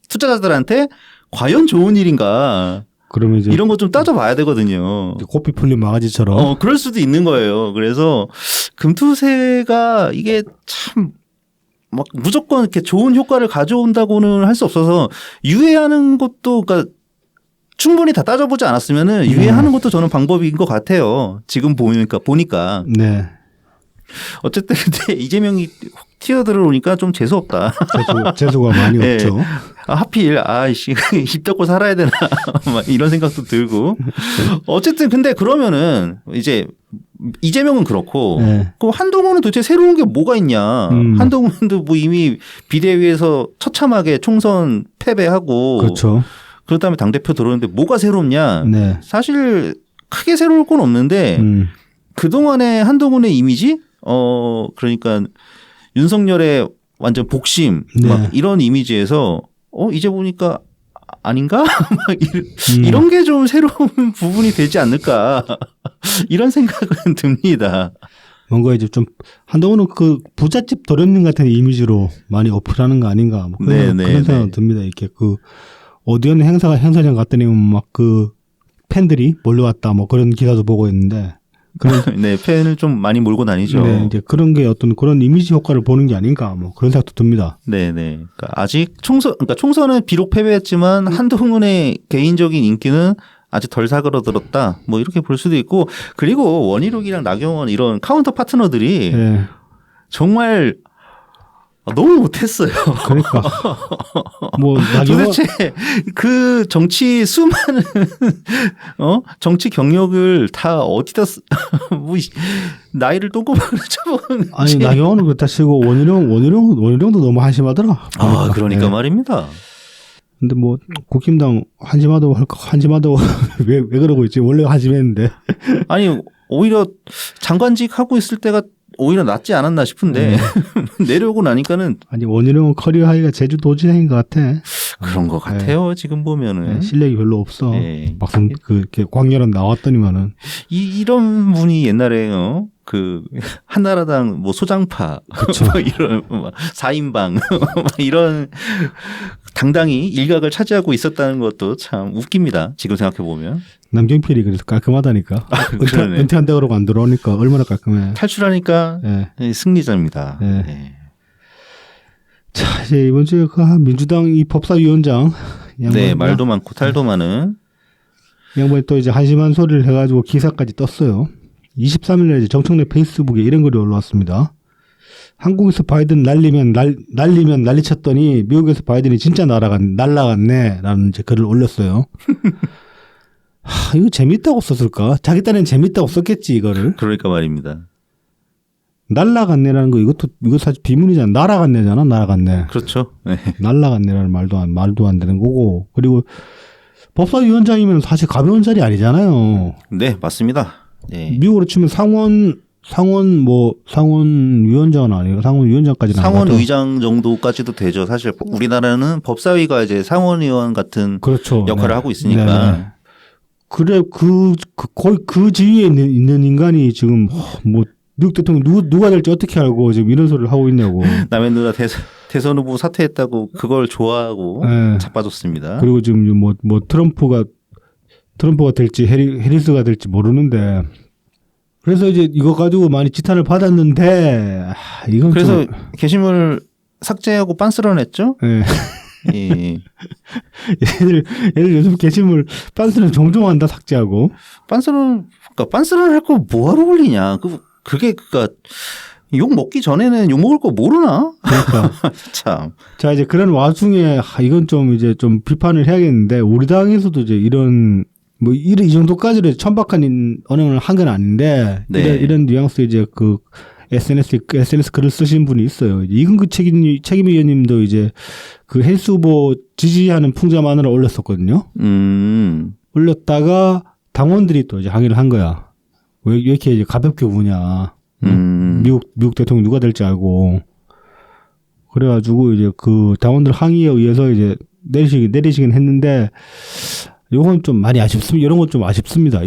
투자자들한테 과연 좋은 일인가? 그러면 이제 이런 거 좀 따져봐야 되거든요. 고삐 풀린 망아지처럼. 그럴 수도 있는 거예요. 그래서 금투세가 이게 참 막 무조건 이렇게 좋은 효과를 가져온다고는 할 수 없어서 유예하는 것도 그러니까 충분히 다 따져보지 않았으면은 유예하는 것도 저는 방법인 것 같아요. 지금 보니까. 네. 어쨌든 근데 이재명이 튀어 들어오니까 좀 재수 없다. 재수가 많이 네. 없죠. 하필 아이씨 입 닫고 살아야 되나 막 이런 생각도 들고. 어쨌든 근데 그러면은 이제 이재명은 그렇고 네. 그 한동훈은 도대체 새로운 게 뭐가 있냐. 한동훈도 뭐 이미 비대위에서 처참하게 총선 패배하고 그렇죠. 그다음에 당대표 들어오는데 뭐가 새롭냐. 네. 사실 크게 새로울 건 없는데 그동안의 한동훈의 이미지 그러니까 윤석열의 완전 복심 네. 막 이런 이미지에서 이제 보니까 아닌가? 막 이런 게 좀 새로운 부분이 되지 않을까 이런 생각은 듭니다. 뭔가 이제 좀 한동훈은 그 부잣집 도련님 같은 이미지로 많이 어필하는 거 아닌가 뭐 그런 생각이 듭니다. 이렇게 그 어디였는 행사장 갔더니 막 그 팬들이 몰려왔다 뭐 그런 기사도 보고 있는데 네, 팬을 좀 많이 몰고 다니죠. 네, 이제 그런 게 어떤 그런 이미지 효과를 보는 게 아닌가 뭐 그런 생각도 듭니다. 네, 네. 그러니까 아직 총선은 비록 패배했지만 한동훈의 개인적인 인기는 아직 덜 사그러들었다. 뭐 이렇게 볼 수도 있고 그리고 원희룡이랑 나경원 이런 카운터 파트너들이 네. 정말 너무 못했어요. 그러니까 뭐 나경원 도대체 그 정치 수많은 정치 경력을 다 어디다 뭐 나이를 똥꼬박으로 쳐먹는지. 아니 나경원은 그렇다 치고 원희룡도 너무 한심하더라. 아 그러니까 네. 말입니다. 근데 뭐 국힘당 한심하다고 왜 그러고 있지? 원래 한심했는데. 아니 오히려 장관직 하고 있을 때가 오히려 낫지 않았나 싶은데 내려오고 나니까는 아니 원희룡은 커리어 하기가 제주도지사인 것 같아. 그런 것 같아요. 지금 보면은 네, 실력이 별로 없어. 네. 막상 이렇게 광렬한 나왔더니만은 이런 분이 옛날에 그 한나라당 뭐 소장파 뭐 이런 4인방 이런 당당히 일각을 차지하고 있었다는 것도 참 웃깁니다. 지금 생각해 보면. 남경필이 그래서 깔끔하다니까. 그러네. 은퇴한다 그러고 안 들어오니까 얼마나 깔끔해. 탈출하니까 네. 승리자입니다. 네. 네. 자, 이제 이번 주에 그 민주당 이 법사위원장 네, 말도 많고 탈도 많은 양반이 또 이제 한심한 소리를 해가지고 기사까지 떴어요. 23일에 이제 정청래 페이스북에 이런 글이 올라왔습니다. 한국에서 바이든 날리면 난리쳤더니 미국에서 바이든이 진짜 날라갔네라는 이제 글을 올렸어요. 이거 재밌다고 썼을까? 자기 딴엔 재밌다고 썼겠지 이거를. 그러니까 말입니다. 날라갔네라는 거 이거 사실 비문이잖아. 날아갔네. 그렇죠. 네. 날라갔네라는 말도 안 되는 거고. 그리고 법사위원장이면 사실 가벼운 자리 아니잖아요. 네, 맞습니다. 네. 미국으로 치면 상원위원장은 아니고 상원위원장까지는 상원의장 정도까지도 되죠. 사실 우리나라는 법사위가 이제 상원의원 같은 그렇죠. 역할을 네. 하고 있으니까. 네. 그래 거의 그 지위에 있는 인간이 지금 뭐 미국 대통령 누가 될지 어떻게 알고 지금 이런 소리를 하고 있냐고. 남의 누나 대선 후보 사퇴했다고 그걸 좋아하고 네. 자빠졌습니다. 그리고 지금 뭐 트럼프가 될지 해리스가 될지 모르는데 그래서 이제 이거 가지고 많이 지탄을 받았는데 이건 그래서 게시물 삭제하고 빤스런했죠. 네. 예. 얘들 요즘 게시물 빤스런 종종 한다 삭제하고. 빤스런 할 거 뭐하러 올리냐. 그게 욕 먹기 전에는 욕 먹을 거 모르나? 그러니까. 참. 자, 이제 그런 와중에 이건 좀 이제 좀 비판을 해야겠는데 우리 당에서도 이제 이런 뭐 이 정도까지로 천박한 언행을 한 건 아닌데 네. 이런 뉘앙스 이제 그 SNS 글을 쓰신 분이 있어요. 이근규 책임위원님도 이제 그 헬스 후보 지지하는 풍자만으로 올렸었거든요. 올렸다가 당원들이 또 이제 항의를 한 거야. 왜 이렇게 이제 가볍게 우냐. 미국 대통령 누가 될지 알고. 그래가지고 이제 그 당원들 항의에 의해서 이제 내리시긴 했는데 요건 좀 많이 아쉽습니다. 이런 건 좀 아쉽습니다.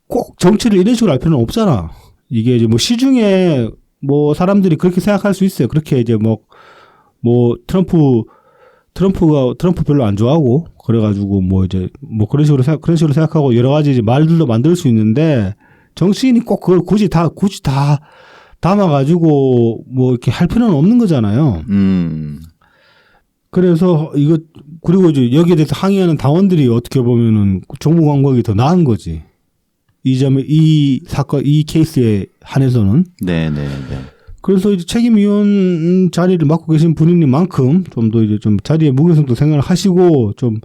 꼭 정치를 이런 식으로 할 필요는 없잖아. 이게 이제 뭐 시중에 뭐 사람들이 그렇게 생각할 수 있어요. 그렇게 이제 뭐 트럼프 별로 안 좋아하고 그래가지고 뭐 이제 뭐 그런 식으로 생각하고 여러 가지 이제 말들도 만들 수 있는데 정치인이 꼭 그걸 굳이 다 담아가지고 뭐 이렇게 할 필요는 없는 거잖아요. 그래서 이거 그리고 이제 여기에 대해서 항의하는 당원들이 어떻게 보면은 정부 광고하기 더 나은 거지. 이 점에 이 사건 이 케이스에 한해서는. 네네네. 그래서 이제 책임위원 자리를 맡고 계신 분이니만큼 좀 더 이제 좀 자리의 무게성도 생각을 하시고 좀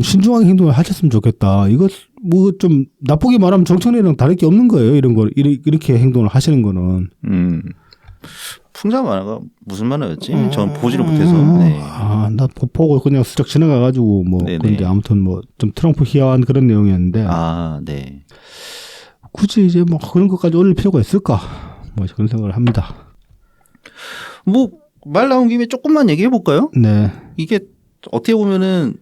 신중하게 행동을 하셨으면 좋겠다. 이거 뭐 좀 나쁘게 말하면 정청래랑 다를 게 없는 거예요. 이런 거 이렇게 행동을 하시는 거는. 풍자 만화가 무슨 만화였지? 전 보지를 못해서. 네. 나 보고 그냥 슬쩍 지나가가지고 뭐 네네. 근데 아무튼 뭐 좀 트럼프 희화한 그런 내용이었는데. 네. 굳이 이제 뭐 그런 것까지 올릴 필요가 있을까? 뭐 그런 생각을 합니다. 뭐 말 나온 김에 조금만 얘기해 볼까요? 네. 이게 어떻게 보면은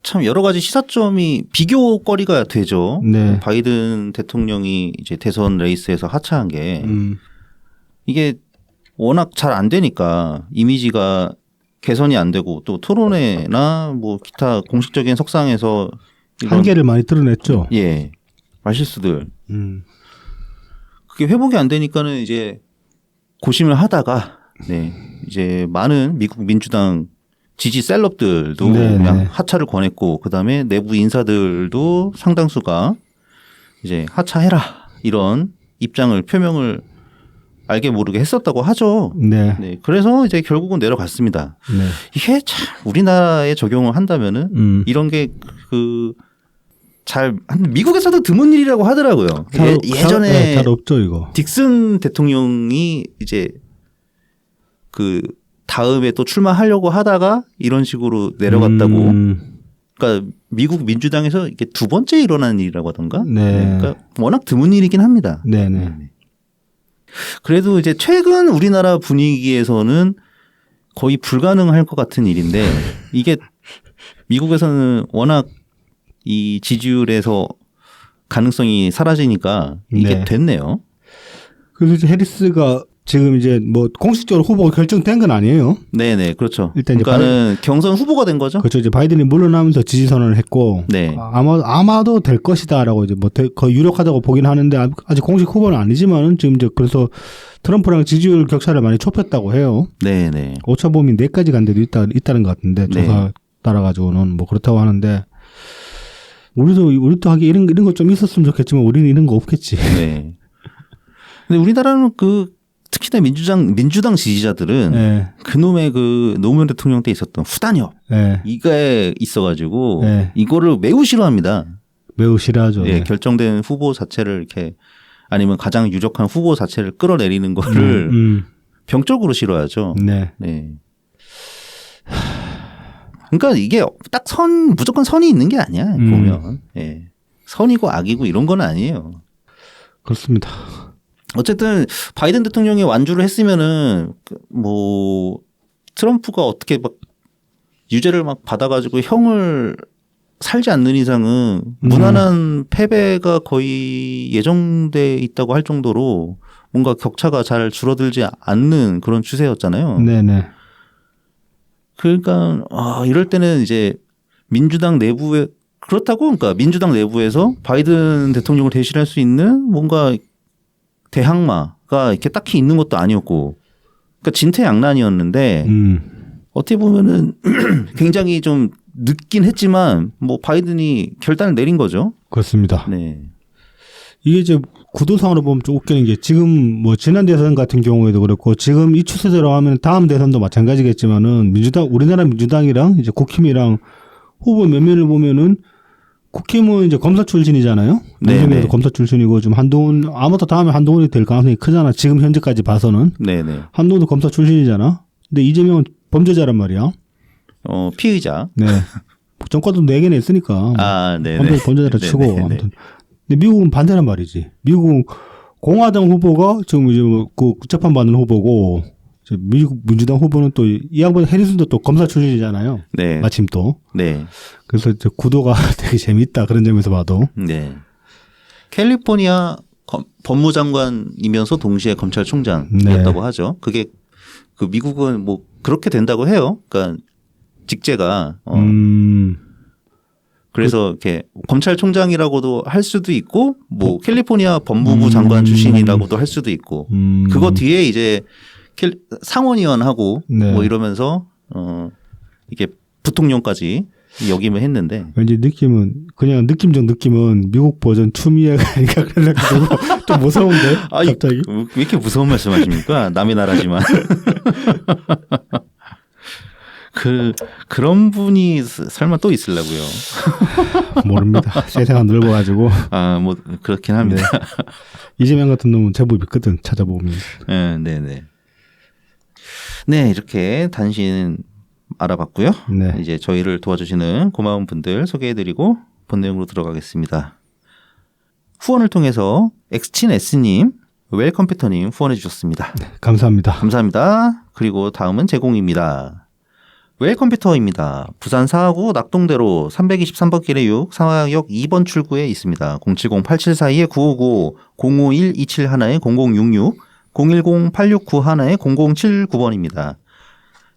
참 여러 가지 시사점이 비교거리가 되죠. 네. 바이든 대통령이 이제 대선 레이스에서 하차한 게 이게 워낙 잘 안 되니까 이미지가 개선이 안 되고 또 토론회나 뭐 기타 공식적인 석상에서 한계를 많이 드러냈죠. 예. 말실수들. 그게 회복이 안 되니까는 이제 고심을 하다가 네. 이제 많은 미국 민주당 지지 셀럽들도 네, 그냥 네. 하차를 권했고 그다음에 내부 인사들도 상당수가 이제 하차해라 이런 입장을 표명을 알게 모르게 했었다고 하죠. 네. 네. 그래서 이제 결국은 내려갔습니다. 네. 이게 참 우리나라에 적용을 한다면은 이런 게 미국에서도 드문 일이라고 하더라고요. 예전에 잘 없죠 이거. 딕슨 대통령이 이제 그 다음에 또 출마하려고 하다가 이런 식으로 내려갔다고. 그러니까 미국 민주당에서 이게 두 번째 일어난 일이라고 하던가. 네. 그러니까 워낙 드문 일이긴 합니다. 네네. 그래도 이제 최근 우리나라 분위기에서는 거의 불가능할 것 같은 일인데 이게 미국에서는 워낙 이 지지율에서 가능성이 사라지니까 이게 네. 됐네요. 그래서 이제 해리스가 지금 이제 뭐 공식적으로 후보가 결정된 건 아니에요. 네네 그렇죠. 일단 이제 그러니까는 경선 후보가 된 거죠. 그렇죠. 이제 바이든이 물러나면서 지지 선언을 했고, 네. 아마도 될 것이다라고 이제 뭐 거의 유력하다고 보긴 하는데 아직 공식 후보는 아니지만은 지금 이제 그래서 트럼프랑 지지율 격차를 많이 좁혔다고 해요. 네네. 오차범위 4까지 간 데도 있다는 것 같은데 네. 조사 따라가지고는 뭐 그렇다고 하는데 우리도 하기 이런 거 좀 있었으면 좋겠지만 우리는 이런 거 없겠지. 네. 근데 우리나라는 특히나 민주당 지지자들은 네. 그놈의 노무현 대통령 때 있었던 후단협 네. 이게 있어가지고 네. 이거를 매우 싫어합니다. 매우 싫어하죠. 예, 네. 결정된 후보 자체를 이렇게 아니면 가장 유력한 후보 자체를 끌어내리는 거를 병적으로 싫어하죠. 네. 네. 그러니까 이게 딱 무조건 선이 있는 게 아니야. 보면. 예. 선이고 악이고 이런 건 아니에요. 그렇습니다. 어쨌든 바이든 대통령이 완주를 했으면은 뭐 트럼프가 어떻게 막 유죄를 막 받아가지고 형을 살지 않는 이상은 무난한 패배가 거의 예정돼 있다고 할 정도로 뭔가 격차가 잘 줄어들지 않는 그런 추세였잖아요. 네네. 그러니까 이럴 때는 이제 민주당 내부에 그렇다고 그러니까 민주당 내부에서 바이든 대통령을 대신할 수 있는 뭔가 대항마가 이렇게 딱히 있는 것도 아니었고 그러니까 진퇴양난이었는데 어떻게 보면은 굉장히 좀 늦긴 했지만 뭐 바이든이 결단을 내린 거죠. 그렇습니다. 네. 이게 이제 구도상으로 보면 좀 웃기는 게 지금 뭐 지난 대선 같은 경우에도 그렇고 지금 이 추세대로 하면 다음 대선도 마찬가지겠지만은 우리나라 민주당이랑 이제 국힘이랑 후보 몇 면을 보면은 국힘은 이제 검사 출신이잖아요. 네네. 검사 출신이고 좀 아마도 다음에 한동훈이 될 가능성이 크잖아. 지금 현재까지 봐서는. 네네. 한동훈도 검사 출신이잖아. 근데 이재명은 범죄자란 말이야. 피의자. 네. 정권도 4개나 있으니까. 네네. 범죄자라 치고. 네네. 아무튼. 근데 미국은 반대란 말이지. 미국은 공화당 후보가 지금 이제 그 재판받는 후보고, 미국 민주당 후보는 또 이 양반 해리슨도 또 검사 출신이잖아요. 네. 마침 또. 네. 그래서 이제 구도가 되게 재밌다. 그런 점에서 봐도. 네. 캘리포니아 법무장관이면서 동시에 검찰총장이었다고 하죠. 그게 미국은 뭐 그렇게 된다고 해요. 그러니까 직제가 그래서 이렇게 검찰총장이라고도 할 수도 있고 뭐 캘리포니아 법무부 장관 출신이라고도 할 수도 있고 그거 뒤에 이제 상원의원하고 네. 뭐 이러면서 이게 부통령까지 역임을 했는데 왠지 느낌은 그냥 느낌적 느낌은 미국 버전 추미애가 아닌가 그런 생각이 좀 무서운데 갑자기. 왜 이렇게 무서운 말씀하십니까? 남의 나라지만. 그런 분이 설마 또 있으려고요? 모릅니다. 세상은 넓어가지고. 뭐 그렇긴 합니다. 네. 이재명 같은 놈은 제법 있거든 찾아보면. 네네. 네 이렇게 단신 알아봤고요. 네. 이제 저희를 도와주시는 고마운 분들 소개해드리고 본 내용으로 들어가겠습니다. 후원을 통해서 엑스친 S님, 웰컴퓨터님 후원해 주셨습니다. 네, 감사합니다. 감사합니다. 그리고 다음은 제공입니다. 웰컴퓨터입니다. 부산 사하구 낙동대로 323번 길의 6 상하역 2번 출구에 있습니다. 070-8742-959, 051-271-0066, 010-8691-0079번입니다.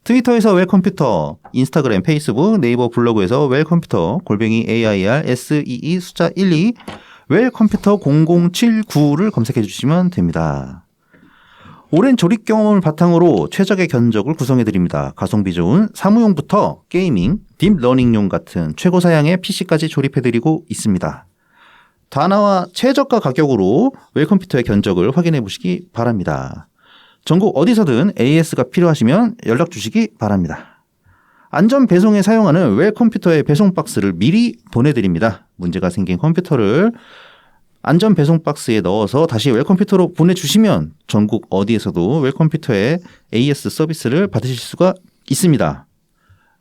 트위터에서 웰컴퓨터, 인스타그램, 페이스북, 네이버 블로그에서 웰컴퓨터, @AIRSEE 숫자 12, 웰컴퓨터 0079를 검색해 주시면 됩니다. 오랜 조립 경험을 바탕으로 최적의 견적을 구성해 드립니다. 가성비 좋은 사무용부터 게이밍, 딥러닝용 같은 최고 사양의 PC까지 조립해 드리고 있습니다. 다나와 최저가 가격으로 웰컴퓨터의 견적을 확인해 보시기 바랍니다. 전국 어디서든 AS가 필요하시면 연락 주시기 바랍니다. 안전 배송에 사용하는 웰컴퓨터의 배송 박스를 미리 보내드립니다. 문제가 생긴 컴퓨터를 안전 배송 박스에 넣어서 다시 웰컴퓨터로 보내주시면 전국 어디에서도 웰컴퓨터의 AS 서비스를 받으실 수가 있습니다.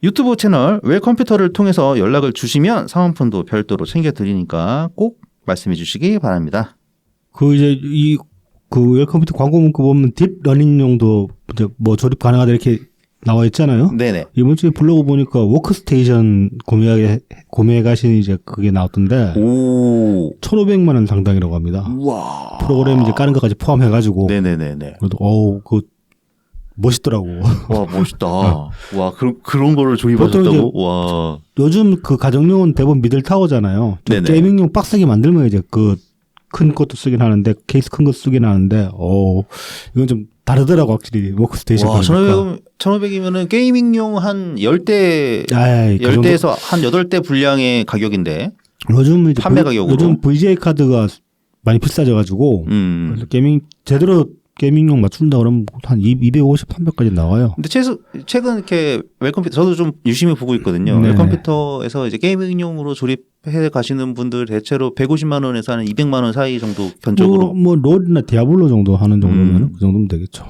유튜브 채널 웰컴퓨터를 통해서 연락을 주시면 사은품도 별도로 챙겨드리니까 꼭 말씀해 주시기 바랍니다. 그 웰컴퓨터 광고 문구 보면 딥러닝용도 이제 뭐 조립 가능하다 이렇게 나와 있잖아요. 네네. 이번 주에 블로그 보니까 워크스테이션 구매해 가신 이제 그게 나왔던데. 오. 1,500만 원 상당이라고 합니다. 우와. 프로그램 이제 까는 것까지 포함해 가지고. 네네네네. 그래도 멋있더라고. 와 멋있다. 와 그런 거를 조립하셨다고. 와. 요즘 그 가정용은 대부분 미들타워잖아요. 네네. 게이밍용 빡세게 만들면 이제 그 큰 것도 쓰긴 하는데 케이스 큰 거 쓰긴 하는데 이건 좀 다르더라고 확실히 워크스테이션. 와 1,500이면은 게이밍용 한 10대 그 10대에서 한 8대 분량의 가격인데. 요즘 이제 판매 가격으로. 요즘 VGA 카드가 많이 비싸져 가지고 그래서 제대로 게이밍용 맞춘다 그러면 한 250, 300까지 나와요. 근데 최근 이렇게 웰컴퓨터 저도 좀 유심히 보고 있거든요. 네. 웰컴퓨터에서 이제 게이밍용으로 조립해 가시는 분들 대체로 150만 원에서 한 200만 원 사이 정도 견적으로. 뭐 롤이나 디아블로 정도 하는 정도면 그 정도면 되겠죠.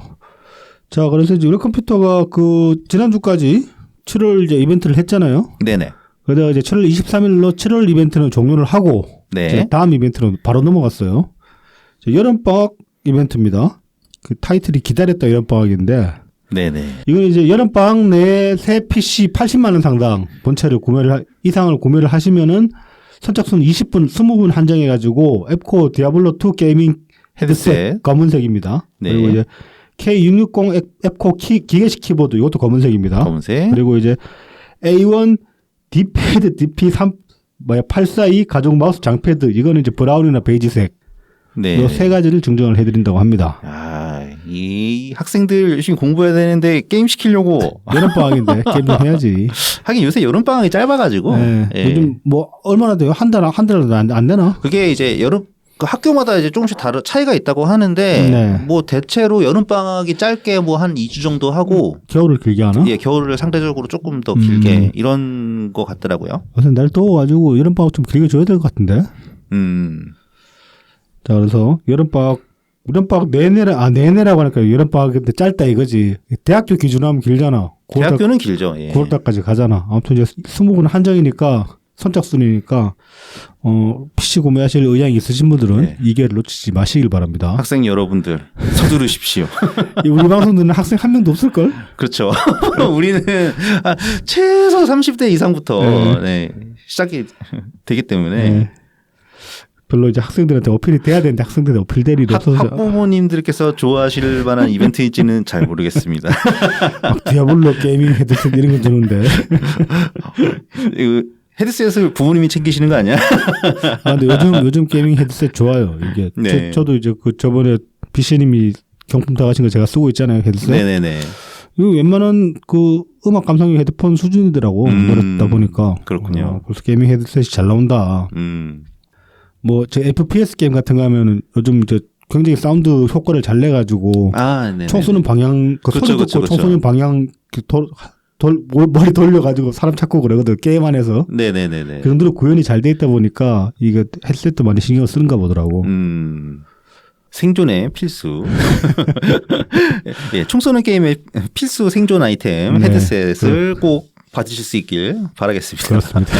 자, 그래서 이제 웰컴퓨터가 그 지난주까지 7월 이제 이벤트를 했잖아요. 네네. 그러다가 이제 7월 23일로 7월 이벤트는 종료를 하고 네. 이제 다음 이벤트로 바로 넘어갔어요. 여름방학 이벤트입니다. 그 타이틀이 기다렸다 여름방학인데 네네. 이건 이제 여름방학 내에 새 PC 80만 원 상당 본체를 이상을 구매를 하시면은 선착순 20분 한정해가지고 앱코 디아블로 2 게이밍 헤드셋 검은색입니다. 네. 그리고 이제 K660 앱코 기계식 키보드 이것도 검은색입니다. 검은색. 그리고 이제 A1 D패드 DP842 가죽 마우스 장패드 이거는 이제 브라운이나 베이지색. 네. 이 세 가지를 증정을 해드린다고 합니다. 이 학생들 열심히 공부해야 되는데 게임 시키려고. 여름방학인데 게임 좀 해야지. 하긴 요새 여름방학이 짧아가지고. 네. 예. 요즘 뭐 얼마나 돼요? 한 달도 안 되나? 그게 이제 그 학교마다 이제 조금씩 차이가 있다고 하는데 네. 뭐 대체로 여름방학이 짧게 뭐 한 2주 정도 하고 겨울을 길게 하나? 예, 겨울을 상대적으로 조금 더 길게 이런 거 같더라고요. 요새 날 더워가지고 여름방학 좀 길게 줘야 될 것 같은데. 자, 그래서 여름방학 내내라고 하니까 여름방학인데 짧다 이거지. 대학교 기준으로 하면 길잖아. 대학교는 길죠. 예. 9월달까지 가잖아. 아무튼 이제 20분 한정이니까 선착순이니까 PC 구매하실 의향이 있으신 분들은 네. 이 기회를 놓치지 마시길 바랍니다. 학생 여러분들 서두르십시오. 우리 방송 듣는 학생 한 명도 없을걸? 그렇죠. 우리는 최소 30대 이상부터 네, 시작이 되기 때문에 네. 별로 이제 학생들한테 어필이 돼야 되는데 학생들한테 어필 될 일이 없어서 학부모님들께서 좋아하실 만한 이벤트인지는 잘 모르겠습니다. 막 디아블로 게이밍 헤드셋 이런 거 주는데 헤드셋을 부모님이 챙기시는 거 아니야? 아, 근데 요즘 게이밍 헤드셋 좋아요. 이게 네. 저도 이제 그 저번에 비씨님이 경품 다 가신 거 제가 쓰고 있잖아요. 헤드셋. 네네네. 이거 웬만한 그 음악 감상용 헤드폰 수준이더라고. 노래 듣다 보니까. 그렇군요. 그래서 게이밍 헤드셋이 잘 나온다. 뭐 저 FPS 게임 같은 거 하면은 요즘 이제 굉장히 사운드 효과를 잘 내가지고 네네. 총 쏘는 방향 그 소리 듣고 총 쏘는 방향 머리 돌려가지고 사람 찾고 그러거든 게임 안에서. 네네네네. 그 정도로 구현이 잘 돼 있다 보니까 이게 헤드셋도 많이 신경을 쓰는가 보더라고. 생존의 필수. 예, 총 쏘는 게임의 필수 생존 아이템 네. 헤드셋을 꼭 받으실 수 있길 바라겠습니다. 그렇습니다.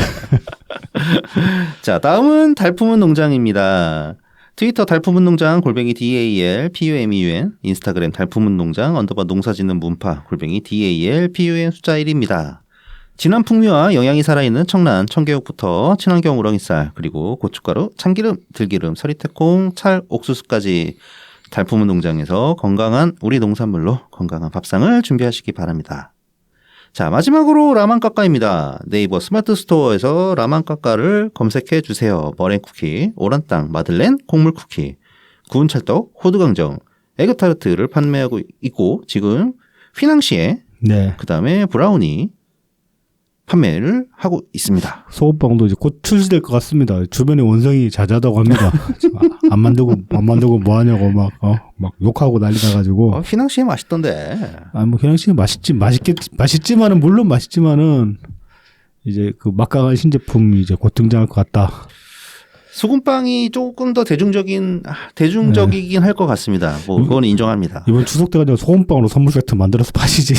자, 다음은 달품은 농장입니다. 트위터 달품은 농장 골뱅이 DALPUMEUN, 인스타그램 달품은 농장 _ 농사짓는 문파 골뱅이 DALPUN 숫자 1입니다. 진한 풍미와 영양이 살아있는 청란, 청개육부터 친환경 우렁이쌀, 그리고 고춧가루, 참기름, 들기름, 서리태콩, 찰, 옥수수까지 달품은 농장에서 건강한 우리 농산물로 건강한 밥상을 준비하시기 바랍니다. 자, 마지막으로 라만까까입니다. 네이버 스마트 스토어에서 라만까까를 검색해 주세요. 머랭쿠키, 오란땅, 마들렌, 콩물쿠키, 구운 찰떡, 호두강정, 에그타르트를 판매하고 있고 지금 휘낭시에 네. 그다음에 브라우니 판매를 하고 있습니다. 소금빵도 이제 곧 출시될 것 같습니다. 주변에 원성이 자자하다고 합니다. 안 만들고 뭐 하냐고 막 욕하고 난리 나가지고. 휘낭시에 맛있던데. 뭐 휘낭시에 맛있지만은 물론 맛있지만은 이제 그 막강한 신제품이 이제 곧 등장할 것 같다. 소금빵이 조금 더 대중적이긴 할 것 같습니다. 뭐 그건 인정합니다. 이번 추석 때 가지고 소금빵으로 선물 세트 만들어서 파시지.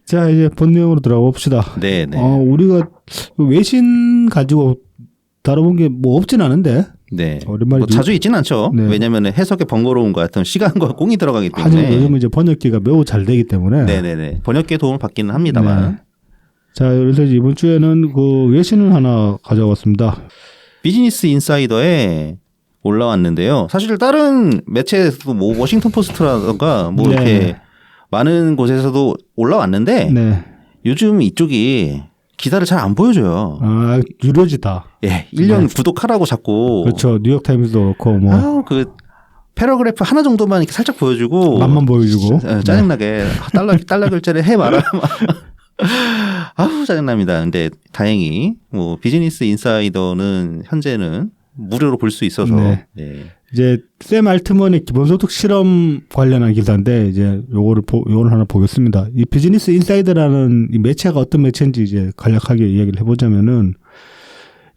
자, 이제 본 내용으로 들어가 봅시다. 네네. 우리가 외신 가지고 다뤄본 게 뭐 없진 않은데. 네. 오랜만에 뭐 자주 있진 않죠. 네. 왜냐하면 해석에 번거로운 것 같은 시간과 공이 들어가기 때문에. 하지만 요즘은 이제 번역기가 매우 잘 되기 때문에. 네네네. 번역기의 도움을 받기는 합니다만. 네. 자, 그래서 이번 주에는 그 외신을 하나 가져왔습니다. 비즈니스 인사이더에 올라왔는데요. 사실 다른 매체에서도 뭐 워싱턴 포스트라던가 뭐 네. 이렇게 많은 곳에서도 올라왔는데 네. 요즘 이쪽이 기사를 잘 안 보여줘요. 아, 유료지다. 예, 1년 네. 구독하라고 자꾸. 그렇죠. 뉴욕타임스도 그렇고 뭐. 그 패러그래프 하나 정도만 이렇게 살짝 보여주고. 맛만 보여주고. 짜증나게 달러 결제를 해봐라. 아우 짜증납니다. 근데 다행히 뭐 비즈니스 인사이더는 현재는 무료로 볼 수 있어서. 네. 네. 이제 샘 알트먼의 기본소득 실험 관련한 기사인데 이제 요거를 하나 보겠습니다. 이 비즈니스 인사이더라는 이 매체가 어떤 매체인지 이제 간략하게 이야기를 해보자면은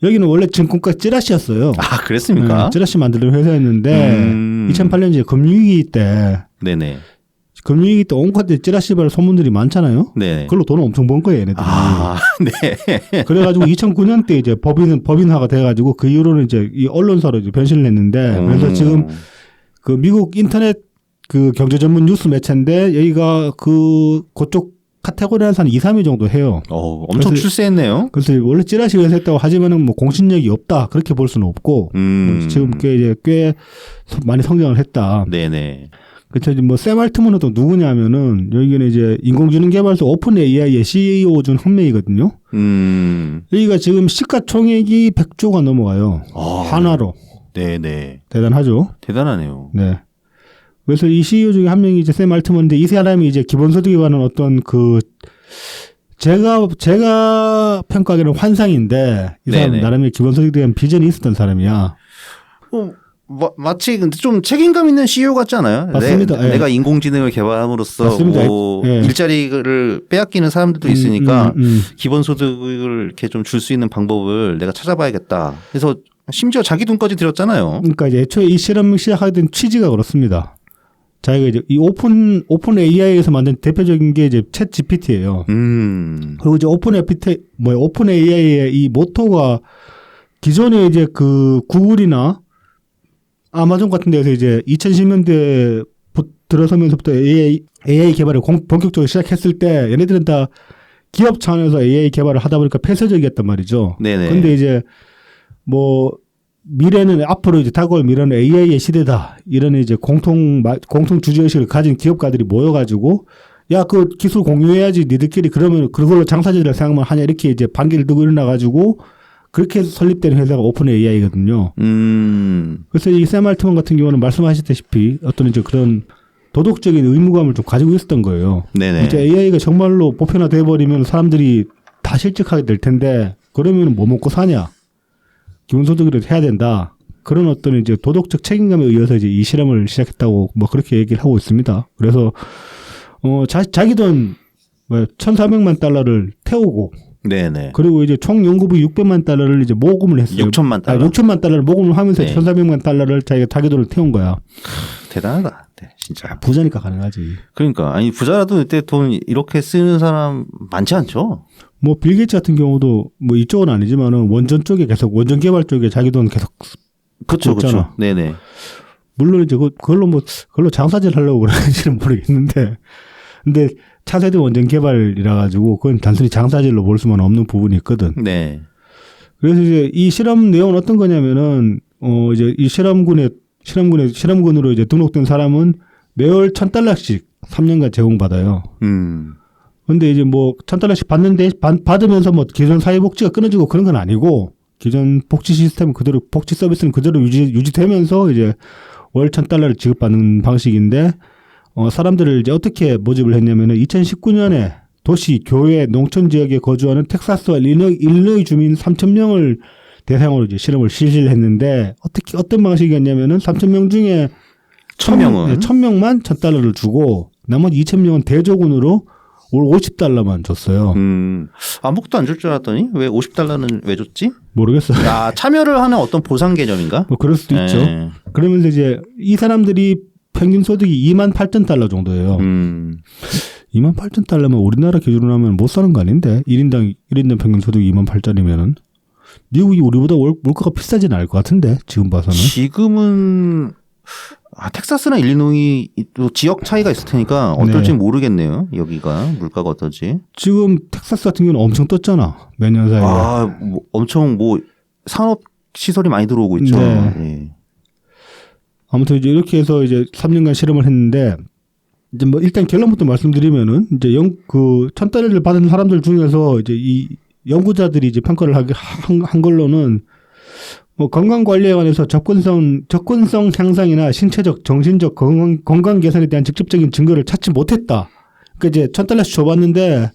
여기는 원래 증권가 찌라시였어요. 아 그랬습니까? 네, 찌라시 만드는 회사였는데 2008년 이제 금융위기 때 네네. 금융위기 때 온갖 찌라시발 소문들이 많잖아요. 네. 그걸로 돈을 엄청 번 거예요, 얘네들이. 아, 네. 그래가지고 2009년 때 이제 법인화가 돼가지고 그 이후로는 이제 이 언론사로 이제 변신을 했는데 그래서 지금 그 미국 인터넷 그 경제 전문 뉴스 매체인데 여기가 그쪽 카테고리 한 2, 3위 정도 해요. 엄청 출세했네요. 그래서 원래 찌라시 회사였다고 하지만은 뭐 공신력이 없다 그렇게 볼 수는 없고 지금 꽤 많이 성장을 했다. 네네. 그렇죠. 뭐 샘 알트먼은 또 누구냐면은 여기는 이제 인공지능 개발사 오픈 AI의 CEO 중 한 명이거든요. 여기가 지금 시가총액이 100조가 넘어가요. 하나로. 네네. 대단하죠. 대단하네요. 네. 그래서 이 CEO 중에 한 명이 이제 샘 알트먼인데 이 사람이 이제 기본소득에 관한 어떤 제가 평가하기에는 환상인데 이 사람 네네. 나름의 기본소득에 대한 비전이 있었던 사람이야. 마치 근데 좀 책임감 있는 CEO 같지 않아요? 맞습니다. 내가 인공지능을 개발함으로써 맞습니다. 뭐 예. 일자리를 빼앗기는 사람들도 있으니까 기본소득을 이렇게 좀 줄 수 있는 방법을 내가 찾아봐야겠다. 그래서 심지어 자기 돈까지 들였잖아요. 그러니까 이제 애초에 이 실험을 시작하게 된 취지가 그렇습니다. 자기가 이제 이 오픈 AI에서 만든 대표적인 게 이제 챗 GPT예요. 그리고 이제 오픈 AI의 이 모토가 기존에 이제 그 구글이나 아마존 같은 데서 이제 2010년대 들어서면서부터 AI 개발을 본격적으로 시작했을 때 얘네들은 다 기업 차원에서 AI 개발을 하다 보니까 폐쇄적이었단 말이죠. 네네. 근데 이제 뭐 앞으로 이제 다가올 미래는 AI의 시대다. 이런 이제 공통 주제의식을 가진 기업가들이 모여가지고 야, 그 기술 공유해야지 니들끼리 그러면 그걸로 장사지를 생각만 하냐 이렇게 이제 반기를 들고 일어나가지고 그렇게 해서 설립된 회사가 오픈 AI거든요. 그래서 이 샘 알트먼 같은 경우는 말씀하셨다시피 어떤 이제 그런 도덕적인 의무감을 좀 가지고 있었던 거예요. 네네. 이제 AI가 정말로 보편화돼 버리면 사람들이 다 실직하게 될 텐데 그러면 뭐 먹고 사냐? 기본소득이라도 해야 된다. 그런 어떤 이제 도덕적 책임감에 의해서 이제 이 실험을 시작했다고 뭐 그렇게 얘기를 하고 있습니다. 그래서 자기 돈 1,400만 달러를 태우고 네네. 그리고 이제 총 연구비 600만 달러를 이제 모금을 했어요. 6천만 달러. 6천만 달러를 모금을 하면서 네. 1,400만 달러를 자기 돈을 태운 거야. 대단하다. 네, 진짜. 부자니까 가능하지. 그러니까 아니 부자라도 이때 돈 이렇게 쓰는 사람 많지 않죠. 뭐 빌 게이츠 같은 경우도 뭐 이쪽은 아니지만은 원전 쪽에 계속 원전 개발 쪽에 자기 돈 계속 그렇죠, 그렇잖아. 그렇죠. 네네. 물론 이제 그걸로 장사질 하려고 그러는지는 모르겠는데, 근데 차세대 원전 개발이라 가지고 그건 단순히 장사질로 볼 수만 없는 부분이 있거든. 네. 그래서 이제 이 실험 내용은 어떤 거냐면은 이제 이 실험군으로 이제 등록된 사람은 매월 $1,000씩 3년간 제공받아요. 근데 이제 뭐 $1,000씩 받는데 받으면서 뭐 기존 사회복지가 끊어지고 그런 건 아니고 기존 복지 시스템 그대로 복지 서비스는 그대로 유지되면서 이제 월 $1,000를 지급받는 방식인데 사람들을 이제 어떻게 모집을 했냐면은 2019년에 도시, 교외, 농촌 지역에 거주하는 텍사스와 일리노이 주민 3,000명을 대상으로 이제 실험을 실시를 했는데 어떤 방식이었냐면은 3,000명 중에 1,000명만 $1,000를 주고 나머지 2,000명은 대조군으로 올 $50만 줬어요. 아무것도 안 줄 줄 알았더니 왜 $50는 왜 줬지? 모르겠어요. 아, 참여를 하는 어떤 보상 개념인가? 뭐 그럴 수도 있죠. 그러면서 이제 이 사람들이 평균 소득이 $28,000 정도예요. 28,000달러면 우리나라 기준으로 하면 못 사는 거 아닌데? 1인당 평균 소득이 28,000이면은. 미국이 우리보다 물가가 비싸지는 않을 것 같은데, 지금 봐서는. 지금은, 텍사스나 일리노이 또 지역 차이가 있을 테니까 어떨지 모르겠네요. 여기가 물가가 어떨지. 지금 텍사스 같은 경우는 엄청 떴잖아. 몇 년 사이에. 뭐 엄청 산업 시설이 많이 들어오고 있죠. 네. 네. 아무튼 이제 이렇게 해서 이제 3년간 실험을 했는데, 이제 뭐 일단 결론부터 말씀드리면은 이제 $1,000를 받은 사람들 중에서 이제 이 연구자들이 이제 평가를 한 걸로는 뭐 건강 관리에 관해서 접근성 향상이나 신체적, 정신적 건강 개선에 대한 직접적인 증거를 찾지 못했다. 그러니까 이제 $1,000씩 줘봤는데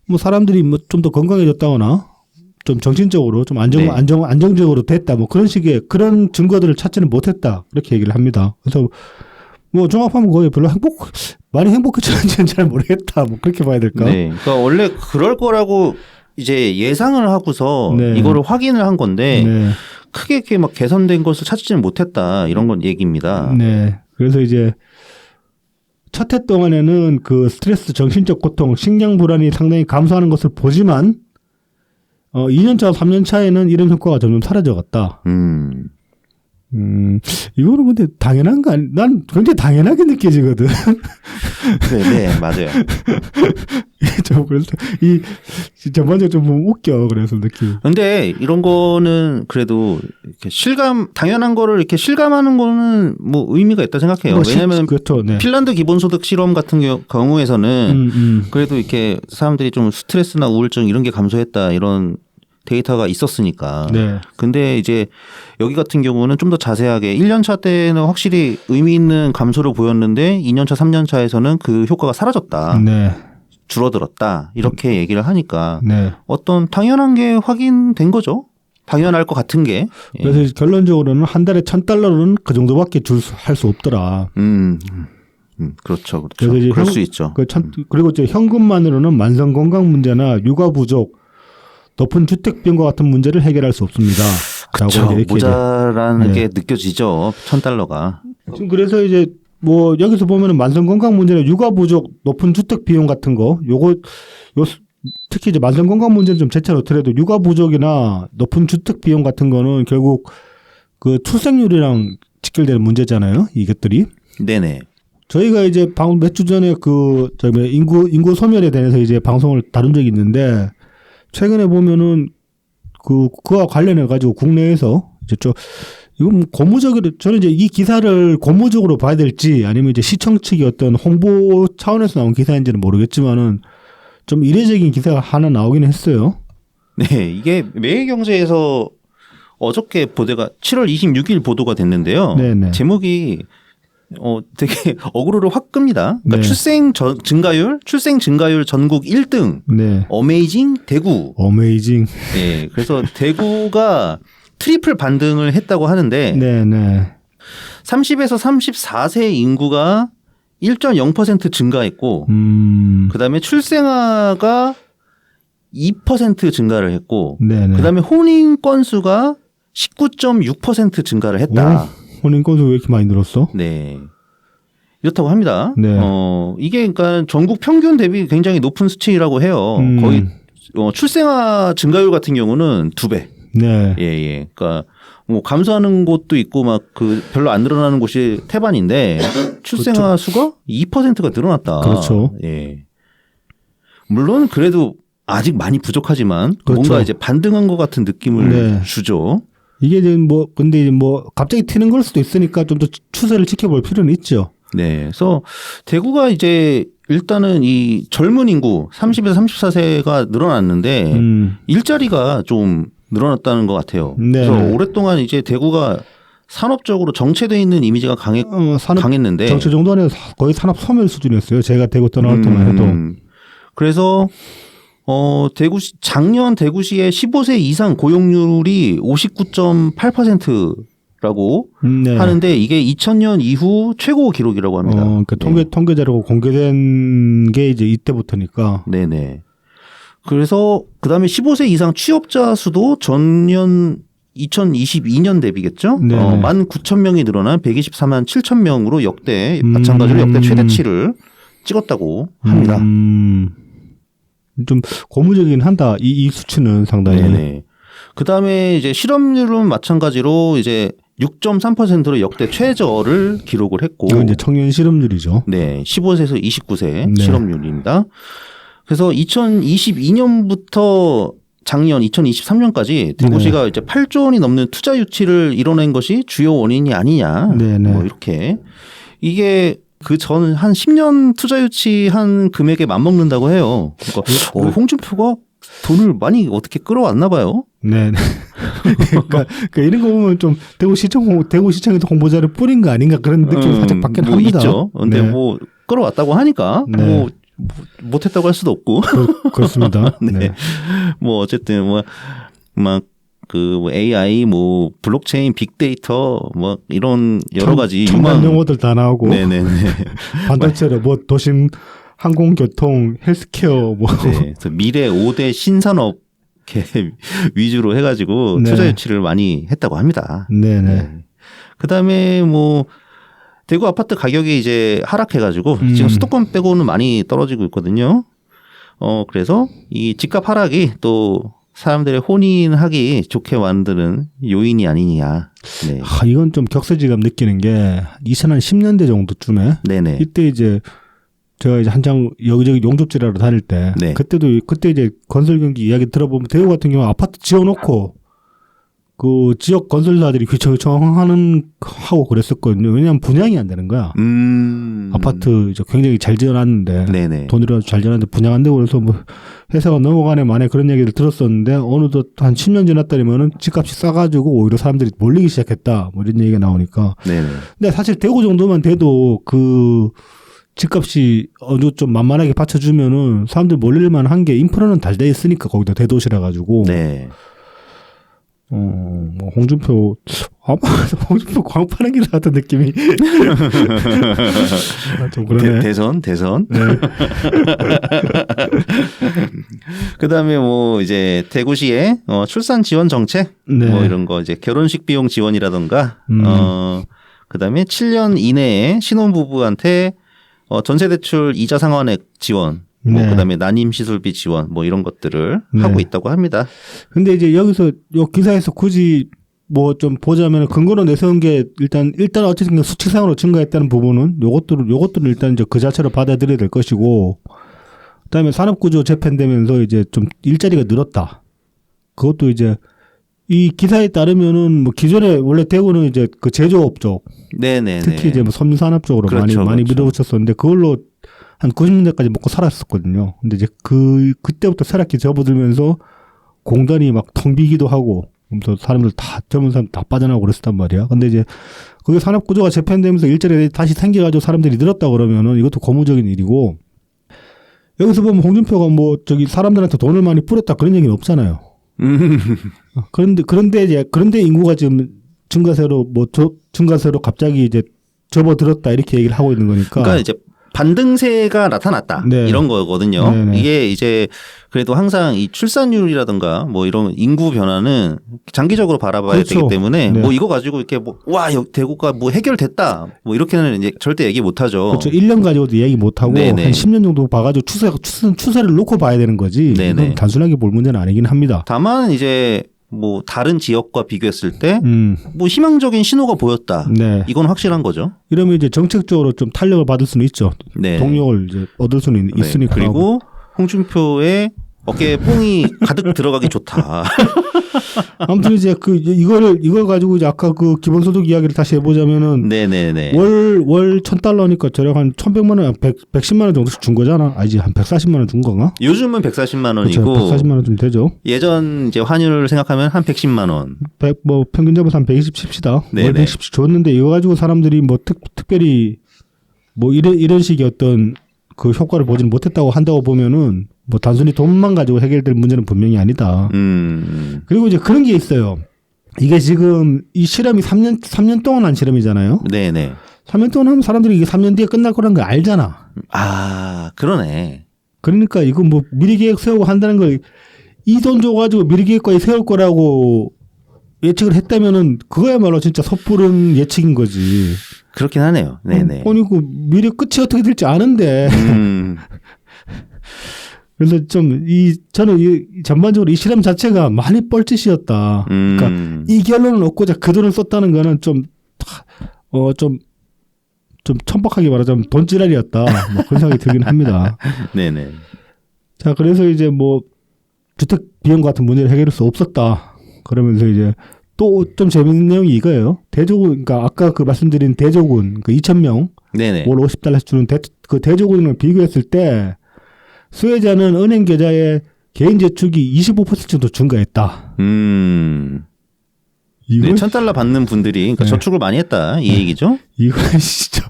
뭐 사람들이 뭐 좀 더 건강해졌다거나 좀 정신적으로 좀 안정적으로 됐다. 뭐 그런 식의 그런 증거들을 찾지는 못했다. 이렇게 얘기를 합니다. 그래서 뭐 종합하면 거의 별로 많이 행복했는지는 잘 모르겠다. 뭐 그렇게 봐야 될까? 네. 그러니까 원래 그럴 거라고 이제 예상을 하고서 네. 이거를 확인을 한 건데 네. 크게 이렇게 막 개선된 것을 찾지는 못했다. 이런 건 얘기입니다. 네. 그래서 이제 첫 해 동안에는 그 스트레스, 정신적 고통, 식량 불안이 상당히 감소하는 것을 보지만 2년차, 3년차에는 이런 효과가 점점 사라져갔다. 이거는 근데 당연한 거 난 굉장히 당연하게 느껴지거든. 네, 맞아요. 그래서 전반적으로 좀 웃겨. 그래서 느낌. 근데 이런 거는 그래도 이렇게 당연한 거를 이렇게 실감하는 거는 뭐 의미가 있다 생각해요. 왜냐하면 그렇죠. 네. 핀란드 기본소득 실험 같은 경우에서는 그래도 이렇게 사람들이 좀 스트레스나 우울증 이런 게 감소했다 이런 데이터가 있었으니까. 네. 근데 이제 여기 같은 경우는 좀 더 자세하게 1년 차 때는 확실히 의미 있는 감소를 보였는데 2년 차, 3년 차에서는 그 효과가 사라졌다. 네. 줄어들었다. 이렇게 얘기를 하니까 네. 어떤 당연한 게 확인된 거죠. 당연할 것 같은 게. 그래서 결론적으로는 한 달에 $1,000는 그 정도밖에 할 수 없더라. 그렇죠. 그럴 수 있죠. 그리고 이제 현금만으로는 만성 건강 문제나 육아 부족, 높은 주택 비용과 같은 문제를 해결할 수 없습니다. 그렇죠. 모자라는 게 느껴지죠. $1,000가. 지금 그래서 이제 뭐 여기서 보면은 만성 건강 문제나 육아 부족, 높은 주택 비용 같은 거, 특히 이제 만성 건강 문제는 좀 제쳐로 더라도 육아 부족이나 높은 주택 비용 같은 거는 결국 그 출생률이랑 직결되는 문제잖아요. 이것들이. 네네. 저희가 이제 몇 주 전에 인구 소멸에 대해서 이제 방송을 다룬 적이 있는데 최근에 보면은 그와 관련해 가지고 국내에서 이제 이건 뭐 고무적으로 저는 이제 이 기사를 고무적으로 봐야 될지 아니면 이제 시청 측이 어떤 홍보 차원에서 나온 기사인지는 모르겠지만은 좀 이례적인 기사가 하나 나오긴 했어요. 네, 이게 매일경제에서 어저께 보도가 7월 26일 보도가 됐는데요. 네네. 제목이 되게 어그로를 확 끕니다. 그러니까 네. 출생 증가율 전국 1등. 네. 어메이징 대구. 어메이징. 네, 그래서 대구가 트리플 반등을 했다고 하는데 네네. 30에서 34세 인구가 1.0% 증가했고 그다음에 출생아가 2% 증가를 했고 네네. 그다음에 혼인 건수가 19.6% 증가를 했다. 혼인 건수 왜 이렇게 많이 늘었어? 네. 이렇다고 합니다. 네. 이게 그러니까 전국 평균 대비 굉장히 높은 수치라고 해요. 거의 출생아 증가율 같은 경우는 2배. 네. 예. 그러니까 뭐 감소하는 곳도 있고 막 그 별로 안 늘어나는 곳이 태반인데 출생아 수가 2%가 늘어났다. 그렇죠. 예. 물론 그래도 아직 많이 부족하지만 그렇죠. 뭔가 이제 반등한 것 같은 느낌을 네. 주죠. 이게 이제 뭐 근데 이제 뭐 갑자기 튀는 걸 수도 있으니까 좀 더 추세를 지켜볼 필요는 있죠. 네. 그래서 대구가 이제 일단은 이 젊은 인구 30에서 34세가 늘어났는데 일자리가 좀 늘어났다는 것 같아요. 네. 그래서 오랫동안 이제 대구가 산업적으로 정체되어 있는 이미지가 강했는데 정체 정도 아니라 거의 산업 소멸 수준이었어요. 제가 대구 떠나올 때만 해도. 그래서 작년 대구시의 15세 이상 고용률이 59.8%라고 네. 하는데 이게 2000년 이후 최고 기록이라고 합니다. 그러니까 통계 자료가 공개된 게 이제 이때부터니까. 네네. 그래서 그다음에 15세 이상 취업자 수도 전년 2022년 대비겠죠? 네. 19,000명이 늘어난 124만 7천 명으로 마찬가지로 역대 최대치를 찍었다고 합니다. 좀 고무적이긴 한다. 이 수치는 상당히. 네네. 그다음에 이제 실업률은 마찬가지로 이제 6.3%로 역대 최저를 기록을 했고. 이건 이제 청년 실업률이죠. 네. 15세에서 29세 네. 실업률입니다. 그래서 2022년부터 작년 2023년까지 대구시가 이제 8조 원이 넘는 투자 유치를 이뤄낸 것이 주요 원인이 아니냐. 네네. 뭐 이렇게 이게 그 전 한 10년 투자 유치한 금액에 맞먹는다고 해요. 그러니까 홍준표가 돈을 많이 어떻게 끌어왔나 봐요. 네. 그러니까 이런 거 보면 좀 대구시청에도 홍보자를 뿌린 거 아닌가 그런 느낌이 살짝 받긴 뭐 합니다. 있죠. 근데 네. 뭐 끌어왔다고 하니까 네. 뭐 못했다고 할 수도 없고. 그렇습니다. 네. 네. 뭐 어쨌든 뭐 AI 뭐 블록체인 빅데이터 뭐 이런 여러 가지 첨단 용어들 다 나오고. 네네네. 반도체로 뭐 도심 항공교통 헬스케어 뭐. 네. 그래서 미래 5대 신산업 위주로 해가지고 네. 투자 유치를 많이 했다고 합니다. 네네. 네. 그다음에 뭐 대구 아파트 가격이 이제 하락해가지고 지금 수도권 빼고는 많이 떨어지고 있거든요. 그래서 이 집값 하락이 또 사람들의 혼인하기 좋게 만드는 요인이 아니냐. 네. 이건 좀 격세지감 느끼는 게 2010년대 정도쯤에 네네. 이때 이제 제가 이제 한창 여기저기 용접질하러 다닐 때 네. 그때 이제 건설 경기 이야기 들어보면 대구 같은 경우 아파트 지어놓고 그 지역 건설사들이 하고 그랬었거든요. 왜냐하면 분양이 안 되는 거야. 아파트 이제 굉장히 잘 지어놨는데 네네. 돈이라도 잘 지어놨는데 분양 안 되고 그래서 뭐 회사가 넘어가네 만에 그런 얘기를 들었었는데 어느덧 한 10년 지났다면은 집값이 싸가지고 오히려 사람들이 몰리기 시작했다. 뭐 이런 얘기가 나오니까. 네네. 근데 사실 대구 정도만 돼도 그 집값이 어느 좀 만만하게 받쳐주면은 사람들 몰릴만 한 게 인프라는 잘 돼 있으니까 거기다 대도시라 가지고. 네. 뭐 홍준표 광판한 기사 같은 느낌이 좀 그러네. 대선. 네. 그다음에 뭐 이제 대구시의 출산 지원 정책 네. 뭐 이런 거 이제 결혼식 비용 지원이라던가 그다음에 7년 이내에 신혼부부한테 전세 대출 이자 상환액 지원 뭐 네. 그다음에 난임 시술비 지원 뭐 이런 것들을 네. 하고 있다고 합니다. 근데 이제 여기서 요 기사에서 굳이 뭐 좀 보자면 근거로 내세운 게 일단 어쨌든 수치상으로 증가했다는 부분은 요것들을 일단 이제 그 자체로 받아들여야 될 것이고 그다음에 산업구조 재편되면서 이제 좀 일자리가 늘었다. 그것도 이제 이 기사에 따르면은 뭐 기존에 원래 대구는 이제 그 제조업 쪽, 네네네. 특히 이제 뭐 섬유산업 쪽으로 그렇죠, 많이 그렇죠. 밀어붙였었는데 그걸로 한 90년대까지 먹고 살았었거든요. 근데 이제 그때부터 쇠락기 접어들면서 공단이 막 텅 비기도 하고, 그래서 사람들 다 젊은 사람 다 빠져나오고 그랬었단 말이야. 근데 이제 그게 산업 구조가 재편되면서 일자리 다시 생겨가지고 사람들이 늘었다 그러면은 이것도 고무적인 일이고, 여기서 보면 홍준표가 뭐 저기 사람들한테 돈을 많이 뿌렸다 그런 얘기는 없잖아요. 그런데 인구가 지금 증가세로 갑자기 이제 접어들었다 이렇게 얘기를 하고 있는 거니까. 그러니까 이제 반등세가 나타났다. 네. 이런 거거든요. 네네. 이게 이제 그래도 항상 이 출산율이라든가 뭐 이런 인구 변화는 장기적으로 바라봐야 그렇죠. 되기 때문에 네. 뭐 이거 가지고 이렇게 뭐 와, 대구가 뭐 해결됐다. 뭐 이렇게는 이제 절대 얘기 못 하죠. 그렇죠. 1년 가지고도 얘기 못 하고 네네. 한 10년 정도 봐가지고 추세를 놓고 봐야 되는 거지. 네네. 이건 단순하게 볼 문제는 아니긴 합니다. 다만 이제 뭐 다른 지역과 비교했을 때 뭐 음, 희망적인 신호가 보였다. 네. 이건 확실한 거죠. 이러면 이제 정책적으로 좀 탄력을 받을 수는 있죠. 네. 동력을 이제 얻을 수는 네. 있으니까. 그리고 홍준표의 어깨에 뽕이 가득 들어가기 좋다. 아무튼 이제 이걸 가지고 이제 아까 그 기본소득 이야기를 다시 해보자면은 네네네. 월 $1,000니까 대략 한 1,100만 원, 110만 원 정도씩 준 거잖아. 아니지, 한 140만 원 준 건가? 요즘은 140만 그렇죠. 원이고 140만 원 좀 되죠. 예전 이제 환율을 생각하면 한 110만 원. 뭐 평균 잡아서 한 120 칩시다. 네네. 월 110씩 줬는데 이거 가지고 사람들이 뭐 특별히 뭐 이런 식의 어떤 그 효과를 보지는 못했다고 한다고 보면은 뭐 단순히 돈만 가지고 해결될 문제는 분명히 아니다. 그리고 이제 그런 게 있어요. 이게 지금 이 실험이 3년 동안 한 실험이잖아요. 네네. 3년 동안 하면 사람들이 이게 3년 뒤에 끝날 거라는 걸 알잖아. 아, 그러네. 그러니까 이거 뭐 미리 계획 세우고 한다는 걸 이 돈 줘가지고 미리 계획까지 세울 거라고 예측을 했다면은 그거야말로 진짜 섣부른 예측인 거지. 그렇긴 하네요. 네네. 아니 그 미래 끝이 어떻게 될지 아는데. 그래서 저는 전반적으로 이 실험 자체가 많이 뻘짓이었다. 그러니까 이 결론을 얻고자 그 돈을 썼다는 거는 좀 천박하게 말하자면 돈지랄이었다. 뭐 그런 생각이 들긴 합니다. 네네. 자, 그래서 이제 뭐 주택 비용 같은 문제를 해결할 수 없었다. 그러면서 이제 또 좀 재밌는 내용이 이거예요. 대조군, 그러니까 아까 그 말씀드린 대조군, 그 2,000명 네네. 월 $50 주는 그 대조군을 비교했을 때 수혜자는 은행 계좌에 개인 저축이 25% 정도 증가했다. 이거 네, $1,000 받는 분들이 그러니까 네. 저축을 많이 했다 이 얘기죠. 이거 진짜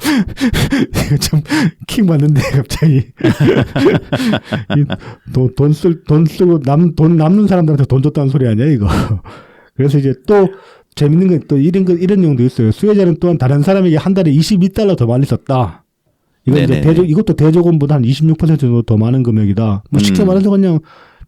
이거 좀킥 맞는데 갑자기 돈 쓰고 돈 남는 사람들한테 돈 줬다는 소리 아니야 이거. 그래서 이제 또 재밌는 건 또 이런 내용도 있어요. 수혜자는 또한 다른 사람에게 한 달에 $22 더 많이 썼다. 이건 이제 이것도 대조금보다 한 26% 정도 더 많은 금액이다. 뭐 쉽게 말해서 그냥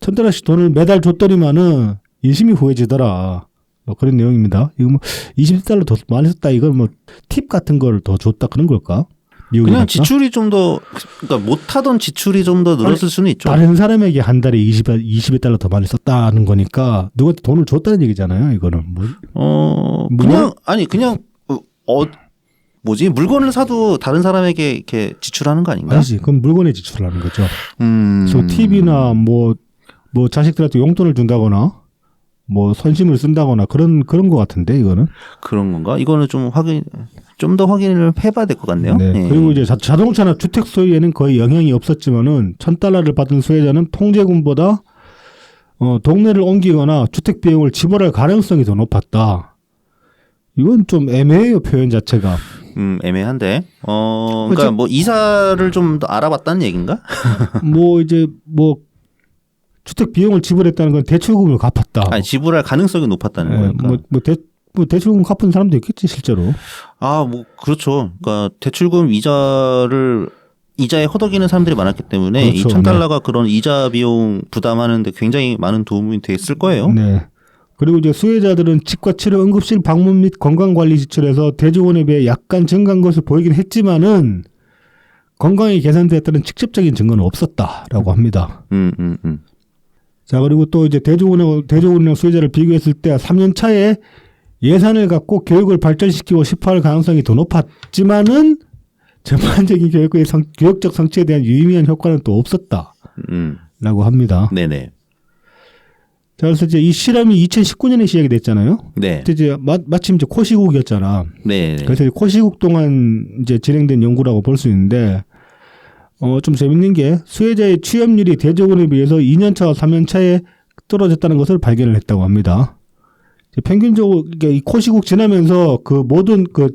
$1,000씩 돈을 매달 줬더니만은 인심이 후해지더라. 뭐 그런 내용입니다. 이거 뭐 $20 더 많이 썼다. 이건 뭐 팁 같은 걸 더 줬다 그런 걸까? 그냥 지출이 좀 더 그러니까 못하던 지출이 좀 더 늘었을 수는 있죠. 다른 사람에게 한 달에 $22 더 많이 썼다는 거니까 누구한테 돈을 줬다는 얘기잖아요. 이거는 그냥 뭐지 물건을 사도 다른 사람에게 이렇게 지출하는 거 아닌가? 아니지. 그럼 물건에 지출하는 거죠. 그래서 팁이나 뭐 자식들한테 용돈을 준다거나 뭐 선심을 쓴다거나 그런 거 같은데 이거는 그런 건가? 이거는 좀 더 확인을 해봐야 될 것 같네요. 네. 예. 그리고 이제 자동차나 주택 소유에는 거의 영향이 없었지만은 $1,000를 받은 수혜자는 통제금보다 동네를 옮기거나 주택 비용을 지불할 가능성이 더 높았다. 이건 좀 애매해요 표현 자체가. 애매한데. 그러니까 뭐 이사를 좀 더 알아봤다는 얘기인가? 주택 비용을 지불했다는 건 대출금을 갚았다. 아니 지불할 가능성이 높았다는 거니까. 대출금 갚은 사람도 있겠지 실제로. 그렇죠. 그러니까 대출금 이자에 허덕이는 사람들이 많았기 때문에 그렇죠. 이 $1,000가 그런 이자 비용 부담하는데 굉장히 많은 도움이 됐을 거예요. 네. 그리고 이제 수혜자들은 치과 치료, 응급실 방문 및 건강관리 지출에서 대조군에 비해 약간 증가한 것을 보이긴 했지만은 건강이 개선되었다는 직접적인 증거는 없었다라고 합니다. 자, 그리고 또 이제 대조군이랑 수혜자를 비교했을 때 3년 차에 예산을 갖고 교육을 발전시키고 싶어 할 가능성이 더 높았지만은 전반적인 교육적 성취에 대한 유의미한 효과는 또 없었다. 라고 합니다. 네네. 자, 그래서 이제 이 실험이 2019년에 시작이 됐잖아요. 네. 그때 이제 마침 이제 코시국이었잖아. 네. 그래서 코시국 동안 이제 진행된 연구라고 볼 수 있는데, 좀 재밌는 게 수혜자의 취업률이 대조군에 비해서 2년차와 3년차에 떨어졌다는 것을 발견을 했다고 합니다. 평균적으로 이 코시국 지나면서 그 모든 그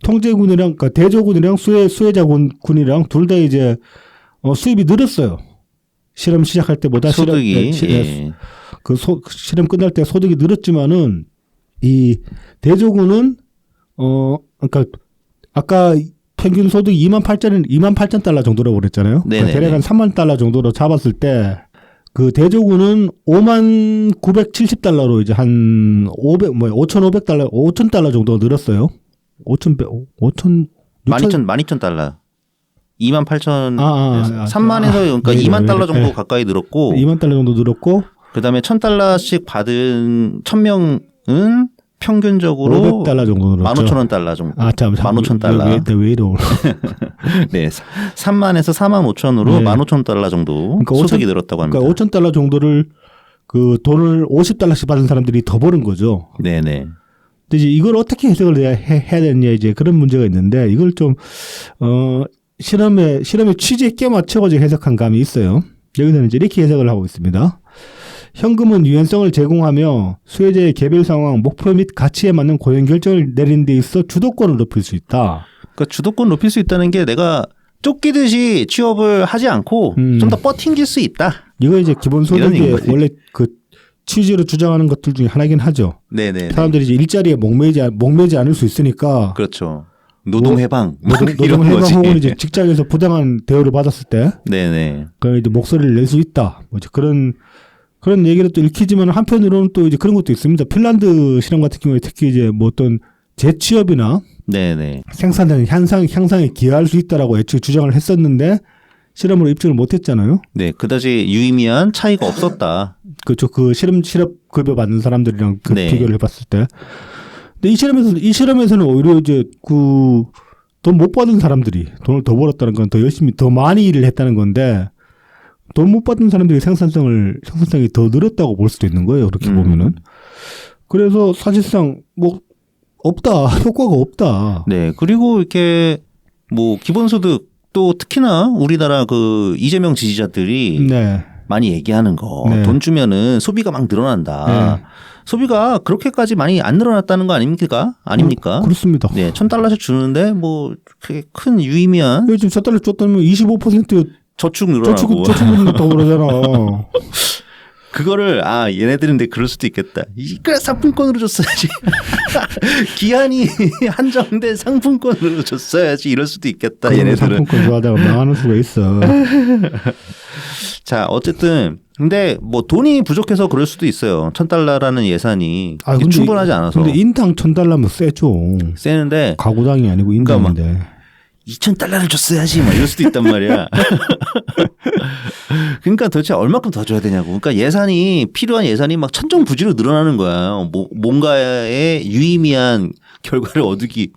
통제군이랑 그러니까 대조군이랑 수혜자군이랑 둘 다 이제 수입이 늘었어요. 실험 시작할 때보다 소득이 실험 끝날 때 소득이 늘었지만은 이 대조군은 그러니까 아까 평균 소득이 2만 8천 달러 정도라고 그랬잖아요. 그러니까 대략 한 3만 달러 정도로 잡았을 때 그 대조군은 5만 970달러로 이제 한 5,500달러, 5,000달러 정도 늘었어요. 12,000달러. 28,000, 3만에서 그러니까 2만 달러 정도 가까이 늘었고 2만 달러 정도 늘었고 그다음에 1,000달러씩 받은 1,000명은 평균적으로 500달러 정도 늘었죠. 15,000달러 정도. 아, 참. 15,000달러. 왜 이러? 네. 3만에서 45,000으로 15,000달러 정도 그러니까 소득이 늘었다고 합니다. 그러니까 5,000달러 정도를 그 돈을 50달러씩 받은 사람들이 더 버는 거죠. 네, 네. 근데 이제 이걸 어떻게 해석을 해야 되느냐 이제 그런 문제가 있는데 이걸 좀 실험의 취지에 껴맞춰가지고 해석한 감이 있어요. 여기서는 이제 이렇게 해석을 하고 있습니다. 현금은 유연성을 제공하며 수혜자의 개별 상황, 목표 및 가치에 맞는 고용 결정을 내리는 데 있어 주도권을 높일 수 있다. 그러니까 주도권 높일 수 있다는 게 내가 쫓기듯이 취업을 하지 않고 좀 더 버팅길 수 있다. 이거 이제 기본소득의 원래 그 취지로 주장하는 것들 중에 하나긴 하죠. 네네. 사람들이 이제 일자리에 목매지 않을 수 있으니까. 그렇죠. 노동해방. 노동해방 혹은 이제 직장에서 부당한 대우를 받았을 때. 네네. 그 이제 목소리를 낼 수 있다. 뭐 이제 그런 얘기를 또 읽히지만 한편으로는 또 이제 그런 것도 있습니다. 핀란드 실험 같은 경우에 특히 이제 뭐 어떤 재취업이나 네네. 생산량 향상에 기여할 수 있다라고 애초에 주장을 했었는데 실험으로 입증을 못했잖아요. 네, 그다지 유의미한 차이가 없었다. 그렇죠. 그 실업급여 받는 사람들이랑 그 네. 비교를 해봤을 때. 근데 이 실험에서는 오히려 이제 그 돈 못 받은 사람들이 돈을 더 벌었다는 건 더 열심히 더 많이 일을 했다는 건데 돈 못 받은 사람들이 생산성이 더 늘었다고 볼 수도 있는 거예요. 그렇게 보면은. 그래서 사실상 뭐 없다. 효과가 없다. 네. 그리고 이렇게 뭐 기본소득 또 특히나 우리나라 그 이재명 지지자들이 네. 많이 얘기하는 거. 네. 돈 주면은 소비가 막 늘어난다. 네. 소비가 그렇게까지 많이 안 늘어났다는 거 아닙니까? 그렇습니다. 네. 1,000달러씩 주는데 뭐 그게 큰 유의미한 요즘 1,000달러 줬다면 25% 저축 늘어나고. 저축 늘었다고 그러잖아. 그거를 얘네들인데 그럴 수도 있겠다. 그래 상품권으로 줬어야지. 기한이 한정된 상품권으로 줬어야지 이럴 수도 있겠다. 얘네들은. 상품권 좋아하다가 망하는 수가 있어. 자 어쨌든 근데 뭐 돈이 부족해서 그럴 수도 있어요. 1,000달러라는 예산이 충분하지 않아서. 근데 인당 1,000달러면 세죠. 세는데 가구당이 아니고 인당인데. 그러니까 2,000달러를 줬어야지 막 이럴 수도 있단 말이야. 그러니까 도대체 얼마큼 더 줘야 되냐고. 그러니까 필요한 예산이 막 천정부지로 늘어나는 거야. 뭔가의 유의미한 결과를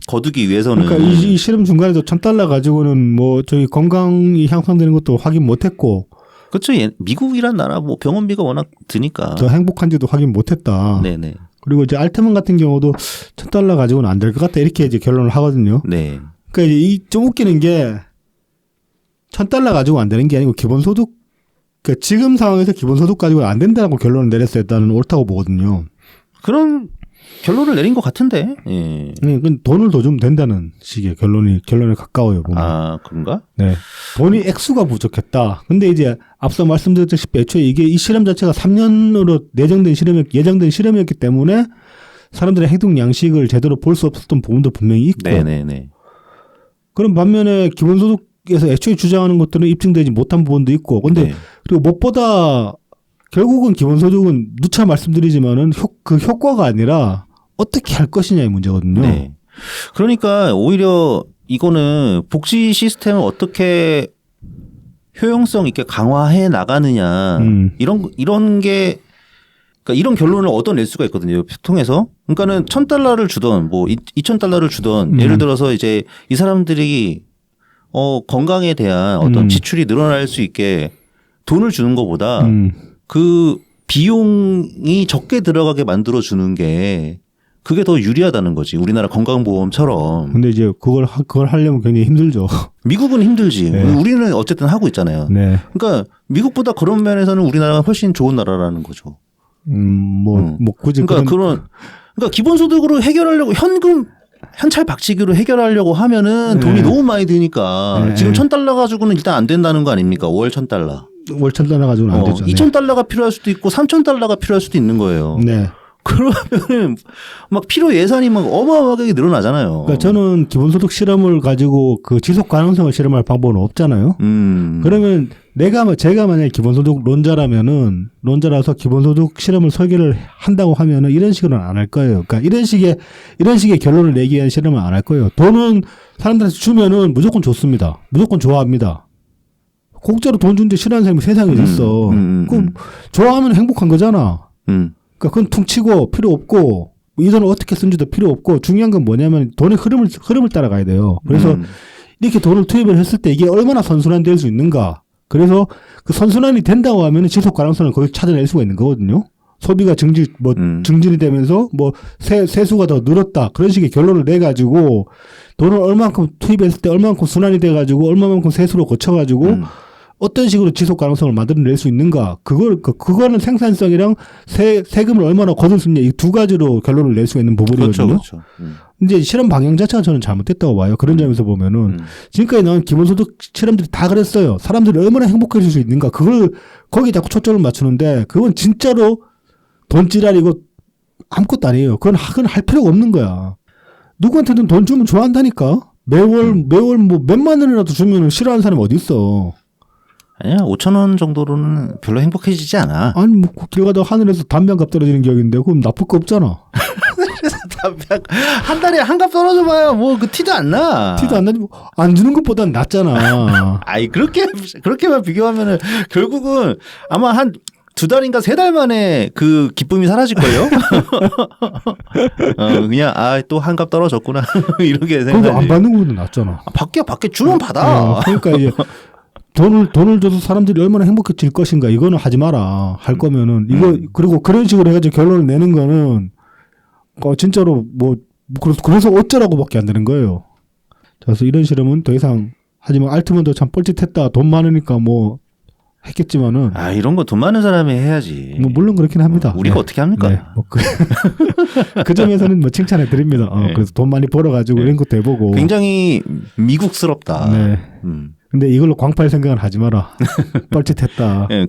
거두기 위해서는. 그러니까 이 실험 중간에도 1,000달러 가지고는 뭐 저희 건강이 향상되는 것도 확인 못했고. 그렇죠. 미국이란 나라 뭐 병원비가 워낙 드니까. 더 행복한지도 확인 못했다. 네네. 그리고 이제 알트만 같은 경우도 1,000달러 가지고는 안 될 것 같다 이렇게 이제 결론을 하거든요. 네. 그러니까 이제 좀 웃기는 게 1,000달러 가지고 안 되는 게 아니고 기본소득, 그러니까 지금 상황에서 기본소득 가지고 안 된다고 결론을 내렸어야 나는 옳다고 보거든요. 그런 결론을 내린 것 같은데. 예. 돈을 더 주면 된다는 식의 결론에 가까워요. 보면. 그런가? 네. 돈이 액수가 부족했다. 근데 이제 앞서 말씀드렸다시피 애초에 이게 이 실험 자체가 3년으로 예정된 실험이었기 때문에 사람들의 행동 양식을 제대로 볼 수 없었던 부분도 분명히 있고. 네네네. 그런 반면에 기본소득에서 애초에 주장하는 것들은 입증되지 못한 부분도 있고. 근데 네. 그리고 무엇보다 결국은 기본소득은 누차 말씀드리지만은 그 효과가 아니라 어떻게 할 것이냐의 문제거든요. 네. 그러니까 오히려 이거는 복지 시스템을 어떻게 효용성 있게 강화해 나가느냐 이런 게 그러니까 이런 결론을 얻어낼 수가 있거든요. 통해서. 그러니까는 1,000달러를 주던 뭐 2,000달러를 주던 예를 들어서 이제 이 사람들이 건강에 대한 어떤 지출이 늘어날 수 있게 돈을 주는 것보다 그 비용이 적게 들어가게 만들어 주는 게 그게 더 유리하다는 거지. 우리나라 건강보험처럼. 근데 이제 그걸 하려면 굉장히 힘들죠. 미국은 힘들지. 네. 우리는 어쨌든 하고 있잖아요. 네. 그러니까 미국보다 그런 면에서는 우리나라가 훨씬 좋은 나라라는 거죠. 뭐 굳이 그러니까 그러니까 기본소득으로 해결하려고 현찰 박치기로 해결하려고 하면은 돈이 너무 많이 드니까 네. 지금 $1,000 가지고는 일단 안 된다는 거 아닙니까? 월 $1,000. 월 $1,000 가지고는 안 되죠. $2,000가 필요할 수도 있고 $3,000가 필요할 수도 있는 거예요. 네. 그러면은 막 필요 예산이 막 어마어마하게 늘어나잖아요. 그러니까 저는 기본소득 실험을 가지고 그 지속 가능성을 실험할 방법은 없잖아요. 그러면 제가 만약에 기본소득 론자라서 기본소득 실험을 설계를 한다고 하면은 이런 식으로는 안 할 거예요. 그러니까 이런 식의 결론을 내기 위한 실험을 안 할 거예요. 돈은 사람들한테 주면은 무조건 좋습니다. 무조건 좋아합니다. 공짜로 돈 주는데 싫어하는 사람이 세상에 있어. 그럼 좋아하면 행복한 거잖아. 그러니까 그건 퉁치고 필요 없고 이 돈을 어떻게 쓴지도 필요 없고 중요한 건 뭐냐면 돈의 흐름을 따라가야 돼요. 그래서 이렇게 돈을 투입을 했을 때 이게 얼마나 선순환될 수 있는가. 그래서 그 선순환이 된다고 하면 지속 가능성을 거기 찾아낼 수가 있는 거거든요. 소비가 증진이 되면서 세수가 더 늘었다. 그런 식의 결론을 내가지고 돈을 얼마만큼 투입했을 때 얼마만큼 순환이 돼가지고 얼마만큼 세수로 거쳐가지고 어떤 식으로 지속 가능성을 만들어낼 수 있는가. 그거는 생산성이랑 세금을 얼마나 거둘 수 있냐. 이 두 가지로 결론을 낼 수 있는 부분이거든요. 그렇죠. 이제 실험 방향 자체가 저는 잘못됐다고 봐요. 그런 점에서 보면은 지금까지 나온 기본소득 실험들이 다 그랬어요. 사람들이 얼마나 행복해질 수 있는가. 거기에 자꾸 초점을 맞추는데 그건 진짜로 돈지랄이고 아무것도 아니에요. 그건 할 필요가 없는 거야. 누구한테든 돈 주면 좋아한다니까. 매월 뭐 몇만 원이라도 주면 싫어하는 사람이 어디 있어. 아니야, 5,000원 정도로는 별로 행복해지지 않아. 아니 뭐 길 가다가 하늘에서 담배 한 갑 떨어지는 격인데 그럼 나쁠 거 없잖아. 한 달에 한 값 떨어져봐야 뭐 그 티도 안 나. 티도 안 나지. 안 주는 것보단 낫잖아. 아이 그렇게만 비교하면은 결국은 아마 한 2달인가 3달 만에 그 기쁨이 사라질걸요? 그냥, 또 한 값 떨어졌구나. 이렇게 그래도 생각하지. 안 받는 것보다 낫잖아. 밖에 주면 받아. 그러니까 이제 돈을 줘서 사람들이 얼마나 행복해질 것인가 이거는 하지 마라. 할 거면은 그리고 그런 식으로 해가지고 결론을 내는 거는 진짜로 그래서 어쩌라고밖에 안 되는 거예요. 그래서 이런 실험은 더 이상 하지만 알트만도 참 뻘짓했다. 돈 많으니까 했겠지만은. 이런 거 돈 많은 사람이 해야지. 물론 그렇긴 합니다. 우리가 네. 어떻게 합니까? 네. 그 점에서는 칭찬해 드립니다. 네. 그래서 돈 많이 벌어가지고 이런 것도 해보고. 굉장히 미국스럽다. 네. 근데 이걸로 광팔 생각은 하지 마라. 뻘짓했다. 네,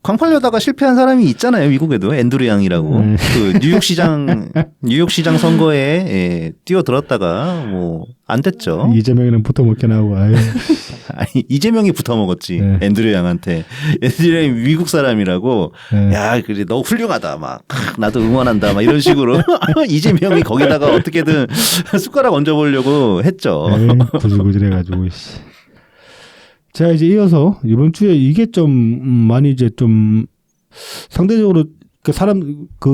광팔려다가 실패한 사람이 있잖아요. 미국에도 앤드류 양이라고. 그 뉴욕시장 선거에 뛰어들었다가 안 됐죠. 이재명이랑 붙어 먹게 나오고. 아니 이재명이 붙어 먹었지. 네. 앤드류 양한테. 앤드류 양이 미국 사람이라고. 네. 야, 그래 너 훌륭하다. 나도 응원한다. 이런 식으로 이재명이 거기다가 어떻게든 숟가락 얹어보려고 했죠. 구질구질해가지고. 자, 이제 이어서 이번 주에 이게 좀 많이 이제 좀 상대적으로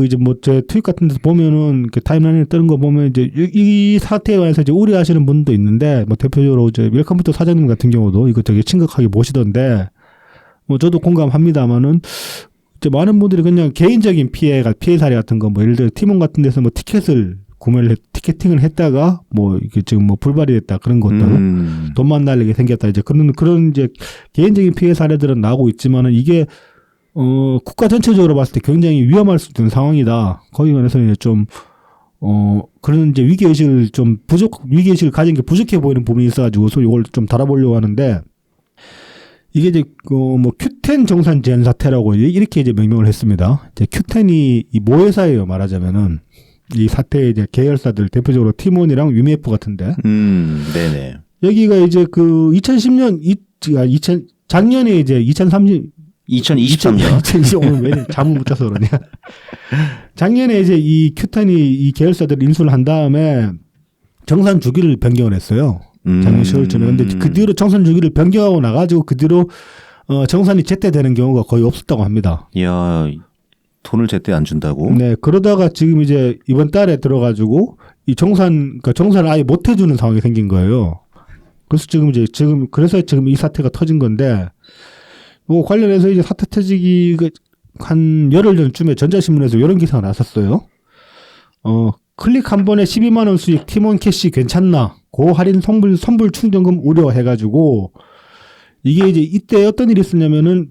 이제 제 트윗 같은 데서 보면은 타임라인에 뜨는 거 보면 이제 이 사태에 관해서 이제 우려하시는 분도 있는데 대표적으로 이제 웰컴부터 사장님 같은 경우도 이거 되게 심각하게 보시던데 저도 공감합니다만은 이제 많은 분들이 그냥 개인적인 피해 사례 같은 거 예를 들어 팀원 같은 데서 티켓팅을 했다가 이게 지금 불발이 됐다 그런 것들 돈만 날리게 생겼다 이제 그런 이제 개인적인 피해 사례들은 나오고 있지만은 이게 국가 전체적으로 봤을 때 굉장히 위험할 수 있는 상황이다. 거기 관해서는 이제 좀 그런 이제 위기의식을 가진 게 부족해 보이는 부분이 있어가지고 이걸 좀 다뤄보려고 하는데 이게 이제 Q10 정산 제한 사태라고 이렇게 이제 명명을 했습니다. 이제 Q10이 이 모회사예요 말하자면은. 이 사태의 이제 계열사들 대표적으로 티몬이랑 위메프 같은데. 네네. 여기가 이제 2010년 작년에 이제 2023년 2023년 왜 잠을 못 자서 그러냐. 작년에 이제 이 큐탄이 이 계열사들 인수를 한 다음에 정산 주기를 변경을 했어요. 작년 10월쯤에. 근데 그 뒤로 정산 주기를 변경하고 나가지고 그 뒤로 정산이 제때 되는 경우가 거의 없었다고 합니다. 이야. 돈을 제때 안 준다고? 네, 그러다가 지금 이제 이번 달에 들어가지고 이 정산을 아예 못 해주는 상황이 생긴 거예요. 그래서 지금 이 사태가 터진 건데, 관련해서 이제 사태 터지기 한 열흘 전쯤에 전자신문에서 이런 기사가 났었어요. 클릭 한 번에 12만 원 수익 팀원 캐시 괜찮나? 고할인 선불 충전금 우려해가지고 이게 이제 이때 어떤 일이 있었냐면은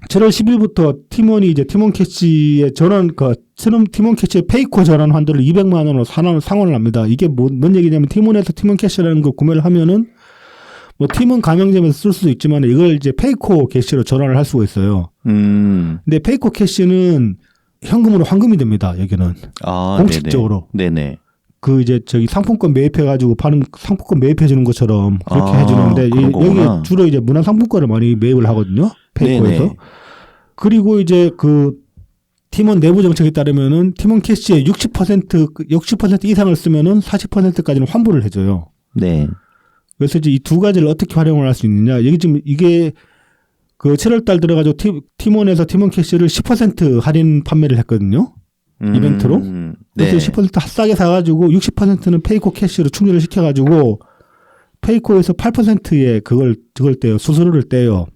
7월 10일부터 팀원이 이제 팀원 캐시의 전환 팀원 캐시의 페이커 전환 환도를 200만 원으로 상환을 합니다. 이게 뭔 얘기냐면 팀원에서 팀원 캐시라는 걸 구매를 하면은 뭐 팀원 가맹점에서 쓸 수도 있지만 이걸 이제 페이커 캐시로 전환을 할 수가 있어요. 근데 페이커 캐시는 현금으로 환금이 됩니다. 여기는 공식적으로. 네네. 그 이제 저기 상품권 매입해가지고 파는 상품권 매입해 주는 것처럼 그렇게 해주는데 여기 주로 이제 문화 상품권을 많이 매입을 하거든요. 페이커에서. 네네. 그리고 이제 그 팀원 내부 정책에 따르면은 팀원 캐시의 60% 이상을 쓰면은 40%까지는 환불을 해줘요. 네. 그래서 이제 이 두 가지를 어떻게 활용을 할 수 있느냐. 여기 지금 이게 그 7월달 들어가지고 팀원에서 팀원 캐시를 10% 할인 판매를 했거든요. 이벤트로. 그래서 네. 10% 싸게 사가지고 60%는 페이커 캐시로 충전을 시켜가지고 페이커에서 8%의 그걸 떼요. 수수료를 떼요.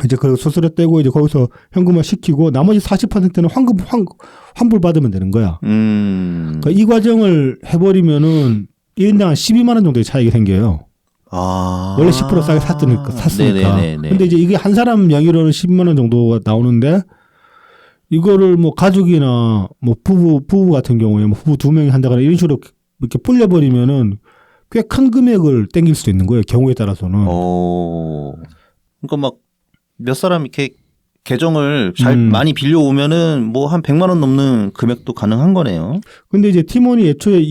이제 그 수수료 떼고 이제 거기서 현금화 시키고 나머지 40%는 환불 받으면 되는 거야. 그러니까 이 과정을 해버리면은 1인당 한 12만 원 정도의 차익이 생겨요. 원래 10% 싸게 샀으니까. 네네네네. 근데 이제 이게 한 사람 명의로는 12만 원 정도가 나오는데 이거를 뭐 가족이나 뭐 부부 같은 경우에 뭐 부부 2명이 한다거나 이런 식으로 이렇게 불려버리면은 꽤 큰 금액을 땡길 수도 있는 거예요. 경우에 따라서는. 그러니까 막 몇 사람 이렇게 계정을 잘 많이 빌려오면은 뭐 한 100만 원 넘는 금액도 가능한 거네요. 근데 이제 팀원이 애초에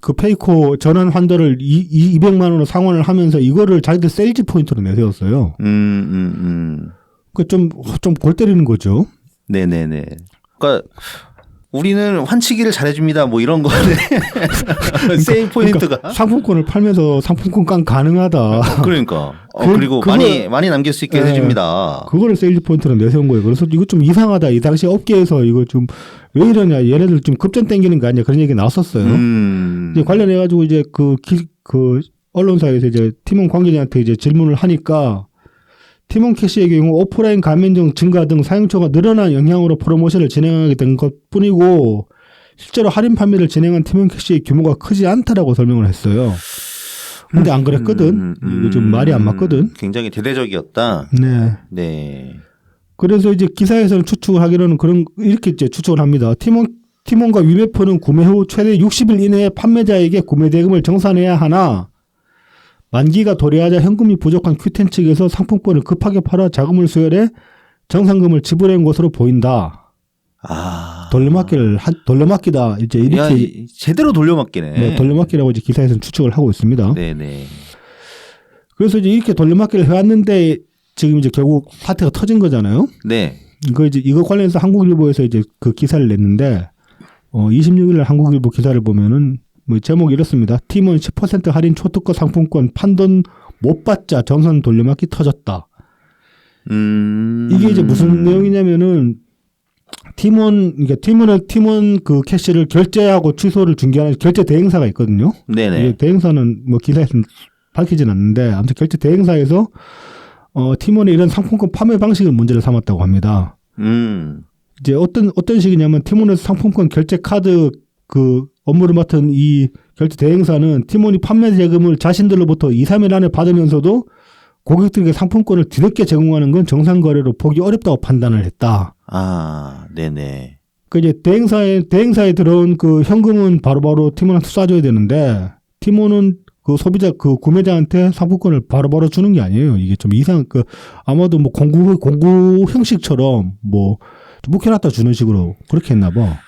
그 페이커 전환 환도를 200만 원으로 상환을 하면서 이거를 자기들 세일즈 포인트로 내세웠어요. 그 좀 골 때리는 거죠. 네네네. 그러니까 우리는 환치기를 잘해줍니다. 뭐 이런 거네. 세일 포인트가. 그러니까 상품권을 팔면서 상품권 깡 가능하다. 그러니까. 그리고 많이 남길 수 있게 해줍니다. 그거를 세일즈 포인트로 내세운 거예요. 그래서 이거 좀 이상하다. 이 당시 업계에서 이거 좀 왜 이러냐. 얘네들 좀 급전 땡기는 거 아니야. 그런 얘기 나왔었어요. 이제 관련해가지고 이제 그 언론사에서 이제 팀원 관계자한테 이제 질문을 하니까 팀원 캐시의 경우 오프라인 가맹점 증가 등 사용처가 늘어난 영향으로 프로모션을 진행하게 된 것뿐이고 실제로 할인 판매를 진행한 팀원 캐시의 규모가 크지 않다라고 설명을 했어요. 근데 안 그랬거든. 이거 좀 말이 안 맞거든. 굉장히 대대적이었다. 네. 그래서 이제 기사에서는 추측을 하기로는 이렇게 이제 추측을 합니다. 팀원과 위메퍼는 구매 후 최대 60일 이내에 판매자에게 구매 대금을 정산해야 하나 만기가 도래하자 현금이 부족한 큐텐 측에서 상품권을 급하게 팔아 자금을 수혈해 정산금을 지불한 것으로 보인다. 돌려막기다. 이제 이렇게 제대로 돌려막기네. 네, 돌려막기라고 이제 기사에서는 추측을 하고 있습니다. 네네. 그래서 이제 이렇게 돌려막기를 해왔는데 지금 이제 결국 사태가 터진 거잖아요. 네. 이거 관련해서 한국일보에서 이제 그 기사를 냈는데 26일 날 한국일보 기사를 보면은 뭐 제목이 이렇습니다. 팀원 10% 할인 초특가 상품권 판돈 못 받자 정산 돌려막기 터졌다. 이게 이제 무슨 내용이냐면은 팀원 그 캐시를 결제하고 취소를 중개하는 결제 대행사가 있거든요. 네네. 대행사는 뭐 기사에서는 밝히진 않는데 아무튼 결제 대행사에서 팀원의 이런 상품권 판매 방식을 문제를 삼았다고 합니다. 이제 어떤 식이냐면 팀원에서 상품권 결제 카드 그 업무를 맡은 이 결제 대행사는 팀원이 판매 대금을 자신들로부터 2, 3일 안에 받으면서도 고객들에게 상품권을 뒤늦게 제공하는 건 정상 거래로 보기 어렵다고 판단을 했다. 네네. 그 이제 대행사에 들어온 그 현금은 바로바로 팀원한테 쏴줘야 되는데 팀원은 그 소비자 그 구매자한테 상품권을 바로바로 주는 게 아니에요. 이게 좀 아마도 뭐 공구 형식처럼 뭐 묵혀놨다 주는 식으로 그렇게 했나 봐.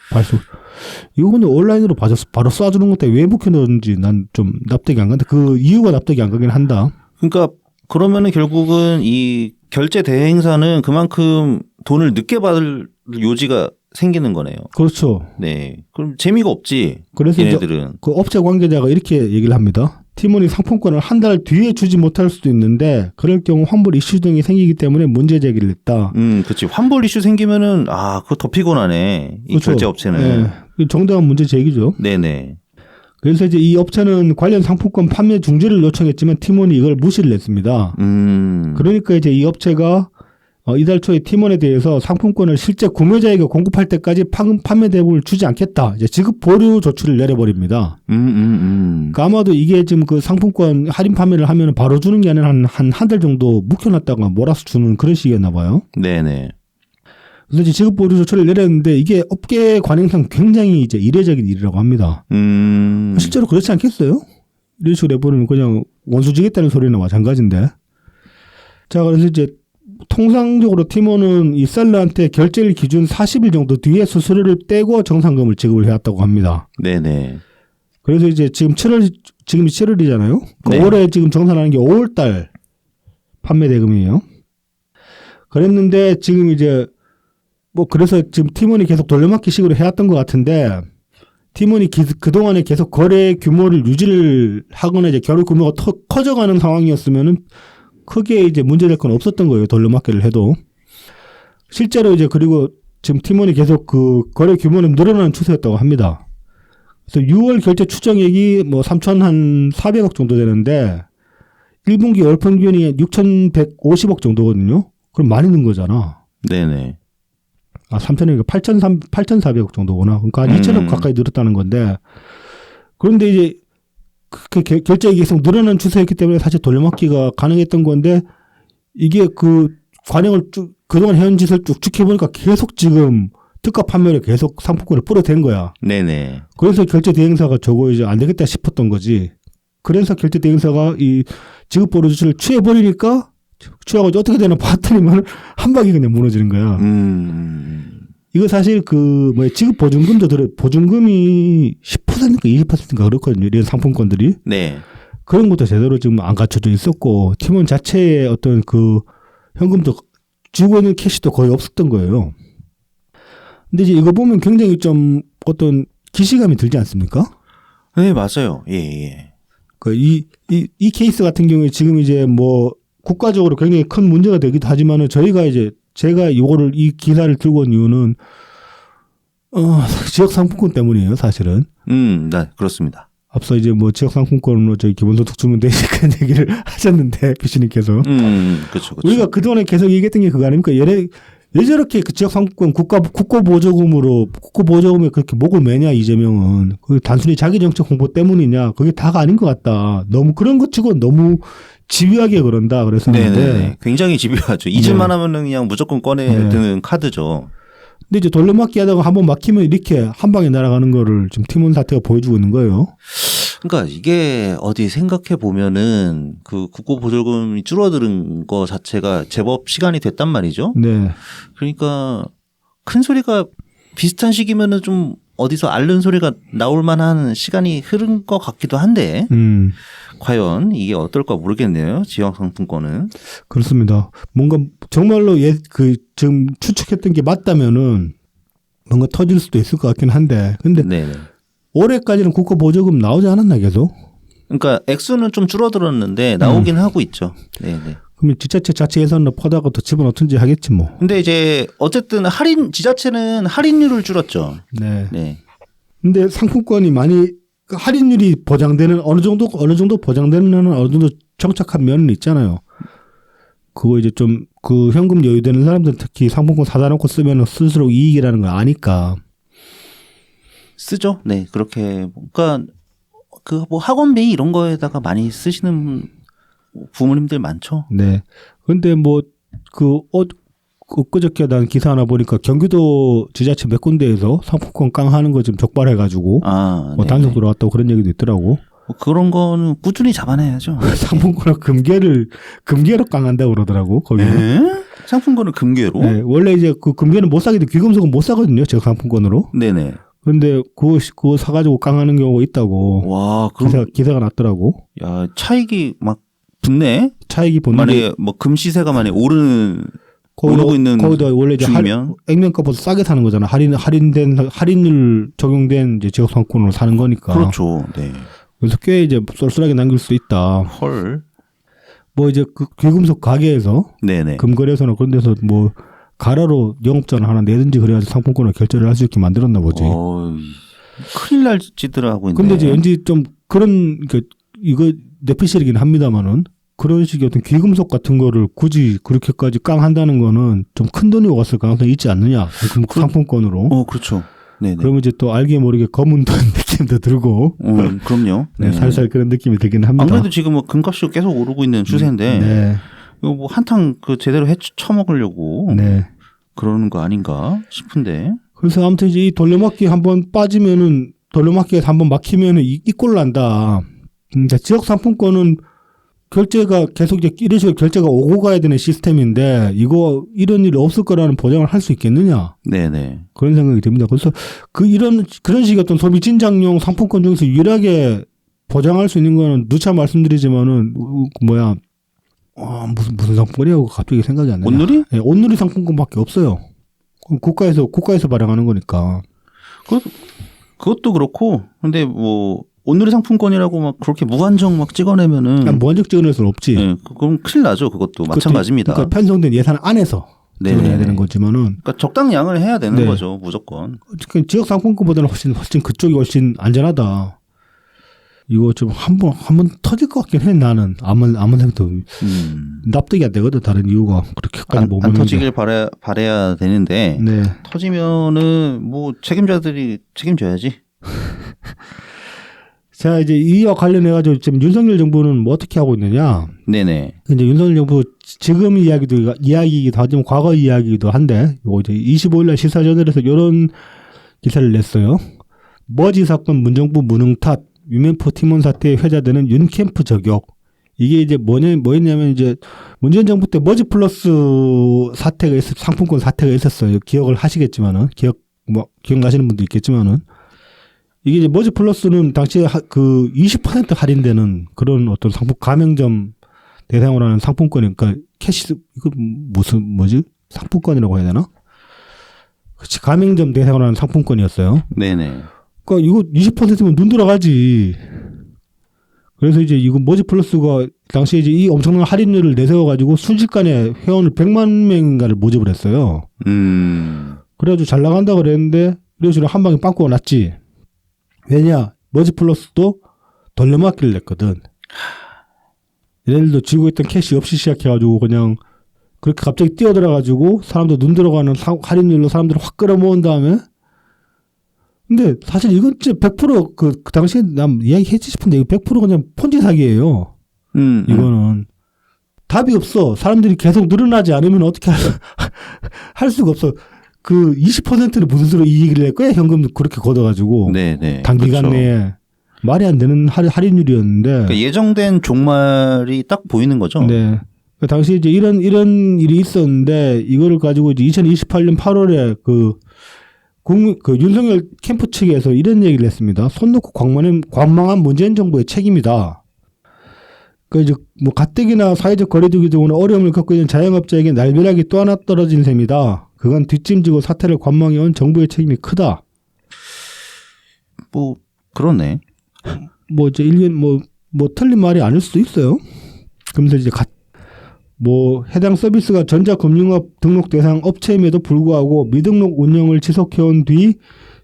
이거 근데 온라인으로 바로 쏴주는 것때 왜 묵혀놓는지 난 좀 납득이 안 가는데 그 이유가 납득이 안 가긴 한다. 그러니까 그러면은 결국은 이 결제 대행사는 그만큼 돈을 늦게 받을 요지가 생기는 거네요. 그렇죠. 네. 그럼 재미가 없지. 그래서 얘네들은. 그 업체 관계자가 이렇게 얘기를 합니다. 팀원이 상품권을 한 달 뒤에 주지 못할 수도 있는데 그럴 경우 환불 이슈 등이 생기기 때문에 문제 제기를 했다. 그렇지. 환불 이슈 생기면은 그거 더 피곤하네. 이 그렇죠. 결제 업체는. 네. 정당한 문제 제기죠. 네네. 그래서 이제 이 업체는 관련 상품권 판매 중지를 요청했지만 팀원이 이걸 무시를 했습니다. 그러니까 이제 이 업체가 이달 초에 팀원에 대해서 상품권을 실제 구매자에게 공급할 때까지 판매 대금을 주지 않겠다. 이제 지급 보류 조치를 내려버립니다. 그러니까 아마도 이게 지금 그 상품권 할인 판매를 하면 바로 주는 게 아니라 한 달 정도 묵혀놨다가 몰아서 주는 그런 식이었나 봐요. 네네. 그래서 이제 지급 보류 조치를 내렸는데 이게 업계 관행상 굉장히 이제 이례적인 일이라고 합니다. 실제로 그렇지 않겠어요? 이런 식으로 해버리면 그냥 원수지겠다는 소리나 마찬가지인데. 자, 그래서 이제 통상적으로 팀원은 이 셀러한테 결제일 기준 40일 정도 뒤에 수수료를 떼고 정상금을 지급을 해왔다고 합니다. 네네. 그래서 이제 지금이 7월이잖아요. 네. 올해 지금 정산하는 게 5월달 판매 대금이에요. 그랬는데 지금 이제 뭐 그래서 지금 팀원이 계속 돌려막기 식으로 해왔던 것 같은데 팀원이 그동안에 계속 거래 규모를 유지를 하거나 이제 거래 규모가 커져가는 상황이었으면은 크게 이제 문제될 건 없었던 거예요. 돌려막기를 해도. 실제로 이제 그리고 지금 팀원이 계속 그 거래 규모는 늘어나는 추세였다고 합니다. 그래서 6월 결제 추정액이 뭐 3,400억 정도 되는데 1분기 월 평균이 6,150억 정도거든요. 그럼 많이 는 거잖아. 네네. 3,000억이 8,400억 정도구나. 그러니까 한 2,000억 가까이 늘었다는 건데 그런데 이제 그 결제액이 계속 늘어나는 추세였기 때문에 사실 돌려막기가 가능했던 건데 이게 그 관행을 쭉 그동안 해온 짓을 쭉 지켜보니까 계속 지금 특가 판매를 계속 상품권을 뿌려댄 거야. 네네. 그래서 결제 대행사가 저거 이제 안 되겠다 싶었던 거지. 그래서 결제 대행사가 이 지급 보류 조치를 취해버리니까 취하고 어떻게 되나 봤더니만 한 방에 그냥 무너지는 거야. 이거 사실 그 뭐 지급 보증금도 보증금이 10%인가 20%인가 그렇거든요. 이런 상품권들이. 네. 그런 것도 제대로 지금 안 갖춰져 있었고 팀원 자체의 어떤 그 현금도 주고 있는 캐시도 거의 없었던 거예요. 근데 이제 이거 보면 굉장히 좀 어떤 기시감이 들지 않습니까? 네, 맞아요. 예, 예. 이 케이스 같은 경우에 지금 이제 뭐 국가적으로 굉장히 큰 문제가 되기도 하지만은 제가 이거를 이 기사를 들고 온 이유는 지역 상품권 때문이에요, 사실은. 네, 그렇습니다. 앞서 이제 뭐 지역 상품권으로 저희 기본소득 주면 되니까 얘기를 하셨는데 비시님께서 그렇죠. 우리가 그동안에 계속 얘기했던 게 그거 아닙니까? 왜 저렇게 그 지역 상품권 국고보조금에 그렇게 목을 매냐 이재명은. 그게 단순히 자기 정책 홍보 때문이냐? 그게 다가 아닌 것 같다. 너무 그런 것 치고 너무 집요하게 그런다 그랬었는데. 네네. 굉장히 집요하죠. 잊을만 하면은 그냥 무조건 꺼내야 되는 카드죠. 근데 이제 돌려막기 하다가 한번 막히면 이렇게 한 방에 날아가는 거를 지금 팀원 사태가 보여주고 있는 거예요. 그러니까 이게 어디 생각해 보면은 그 국고 보조금이 줄어드는 거 자체가 제법 시간이 됐단 말이죠. 네. 그러니까 큰 소리가 비슷한 시기면은 좀 어디서 앓는 소리가 나올 만한 시간이 흐른 것 같기도 한데 과연 이게 어떨까 모르겠네요. 지역 상품권은. 그렇습니다. 뭔가 정말로 지금 추측했던 게 맞다면은 뭔가 터질 수도 있을 것 같긴 한데 근데 네네. 올해까지는 국가 보조금 나오지 않았나 계속? 그러니까 액수는 좀 줄어들었는데 나오긴 하고 있죠. 네네. 그러면 지자체 자체 예산으로 퍼다가 더 집어넣든지 하겠지 뭐. 근데 이제 어쨌든 지자체는 할인율을 줄였죠. 네. 네. 근데 상품권이 많이 할인율이 보장되는 어느 정도 보장되는 한은 어느 정도 정착한 면은 있잖아요. 그거 이제 좀 그 현금 여유되는 사람들 특히 상품권 사다 놓고 쓰면 스스로 이익이라는 걸 아니까. 쓰죠. 네. 그렇게 그러니까 그 뭐 학원비 이런 거에다가 많이 쓰시는 부모님들 많죠. 네. 근데 뭐 엊그저께 난 기사 하나 보니까 경기도 지자체 몇 군데에서 상품권 깡하는 거 좀 적발해가지고 뭐 단속 들어왔다고 그런 얘기도 있더라고. 뭐 그런 거는 꾸준히 잡아내야죠. 상품권을 금괴로 깡한다고 그러더라고. 거기는. 상품권을 금괴로? 네. 원래 이제 그 금괴는 못 사기도 귀금속은 못 사거든요. 저 상품권으로. 네네. 근데 그거 사가지고 깡하는 경우가 있다고. 와, 그럼 기사가 났더라고. 야, 차익이 막 붙네. 차익이 붙는데. 만약에 뭐 금시세가 만약에 오르고 있는 거기도 원래 이제 액면가보다 싸게 사는 거잖아. 할인율 적용된 이제 지역 상품권으로 사는 거니까. 그렇죠. 네. 그래서 꽤 이제 쏠쏠하게 남길 수 있다. 헐. 뭐 이제 그 귀금속 가게에서 네네. 금거래소나 그런 데서 뭐 가라로 영업전을 하나 내든지 그래야지 상품권을 결제를 할 수 있게 만들었나 보지. 큰일 날 짓들을 하고 있네. 근데 이제 왠지 좀 그런 이거 뇌피셜이긴 합니다만은 그런 식의 어떤 귀금속 같은 거를 굳이 그렇게까지 깡한다는 거는 좀 큰 돈이 왔을 가능성이 있지 않느냐. 상품권으로. 그렇죠. 네네. 그러면 이제 또 알게 모르게 검은 돈 느낌도 들고. 그럼요. 네, 살살 그런 느낌이 들긴 합니다. 아무래도 지금 뭐 금값이 계속 오르고 있는 추세인데 네. 이거 뭐 한탕 그 제대로 쳐먹으려고 네. 그러는 거 아닌가 싶은데. 그래서 아무튼 이제 이 돌려막기 한번 빠지면은 돌려막기에서 한번 막히면은 이 꼴 난다. 그러니까 지역 상품권은 결제가 계속 이제 이런 식으로 결제가 오고 가야 되는 시스템인데 이거 이런 일이 없을 거라는 보장을 할 수 있겠느냐? 네네. 그런 생각이 듭니다. 그래서 그런 식의 어떤 소비 진작용 상품권 중에서 유일하게 보장할 수 있는 거는 누차 말씀드리지만은 무슨 상품권이라고 갑자기 생각이 안 나요. 온누리? 네, 온누리 상품권밖에 없어요. 국가에서 발행하는 거니까. 그것도 그렇고 근데 뭐 온누리 상품권이라고 막 그렇게 무한정 막 찍어내면은 무한정 찍어낼 수는 없지. 네, 그럼 큰일 나죠. 그것도 마찬가지입니다. 그러니까 편성된 예산 안에서 찍어내야 되는 거지만은. 그러니까 적당량을 해야 되는 네. 거죠, 무조건. 그러니까 지역 상품권보다는 훨씬 그쪽이 훨씬 안전하다. 이거 좀 한번 터질 것 같긴 해 나는 아무 생각도 납득이 안 되거든. 다른 이유가 그렇게까지 못 안 터지길 바래야 되는데 네. 터지면은 뭐 책임자들이 책임져야지. 자 이제 이와 관련해 가지고 지금 윤석열 정부는 뭐 어떻게 하고 있느냐? 네네. 이제 윤석열 정부 지금 이야기이기도 하지만 과거 이야기이기도 한데 이거 이제 25일날 시사저널에서 이런 기사를 냈어요. 머지 사건 문정부 무능 탓 위메프 팀원 사태에 회자되는 윤캠프 저격. 이게 이제 뭐였냐면 이제 문재인 정부 때 머지 플러스 상품권 사태가 있었어요. 기억을 하시겠지만은 기억나시는 분도 있겠지만은 이게 이제 머지 플러스는 당시에 그 20% 할인되는 그런 어떤 가맹점 대상으로 하는 상품권이니까 이거 뭐지? 상품권이라고 해야 되나? 그치, 가맹점 대상으로 하는 상품권이었어요. 네네. 그러니까 이거 20%면 눈 돌아가지. 그래서 이제 이거 머지 플러스가 당시에 이제 이 엄청난 할인율을 내세워가지고 순식간에 회원을 100만 명인가를 모집을 했어요. 그래가지고 잘 나간다 그랬는데 이런 식으로 한 방에 빵꾸가 났지. 왜냐? 머지 플러스도 돌려막기를 냈거든. 얘네들도 쥐고 있던 캐시 없이 시작해가지고 그냥 그렇게 갑자기 뛰어들어가지고 사람들 눈 들어가는 할인율로 사람들을 확 끌어모은 다음에 근데 사실 이건 진짜 100% 그 당시에 난 이야기했지 싶은데 이거 100% 그냥 폰지 사기예요. 이거는 답이 없어. 사람들이 계속 늘어나지 않으면 어떻게 할 수가 없어. 그 20%를 무슨 수로 이익을 낼 거야? 현금 그렇게 걷어가지고 네네. 단기간 그렇죠. 내에 말이 안 되는 할인율이었는데 그러니까 예정된 종말이 딱 보이는 거죠. 네. 그 당시 이제 이런 일이 있었는데 이거를 가지고 이제 2028년 8월에 그 윤석열 캠프 측에서 이런 얘기를 했습니다. 손 놓고 관망한 문재인 정부의 책임이다. 그 이제 뭐 가뜩이나 사회적 거리두기 등으로 어려움을 겪고 있는 자영업자에게 날벼락이 또 하나 떨어진 셈이다. 그건 뒷짐지고 사태를 관망해온 정부의 책임이 크다. 뭐 그러네. 뭐 이제 뭐 틀린 말이 아닐 수도 있어요. 그러면서 이제 해당 서비스가 전자금융업 등록 대상 업체임에도 불구하고 미등록 운영을 지속해온 뒤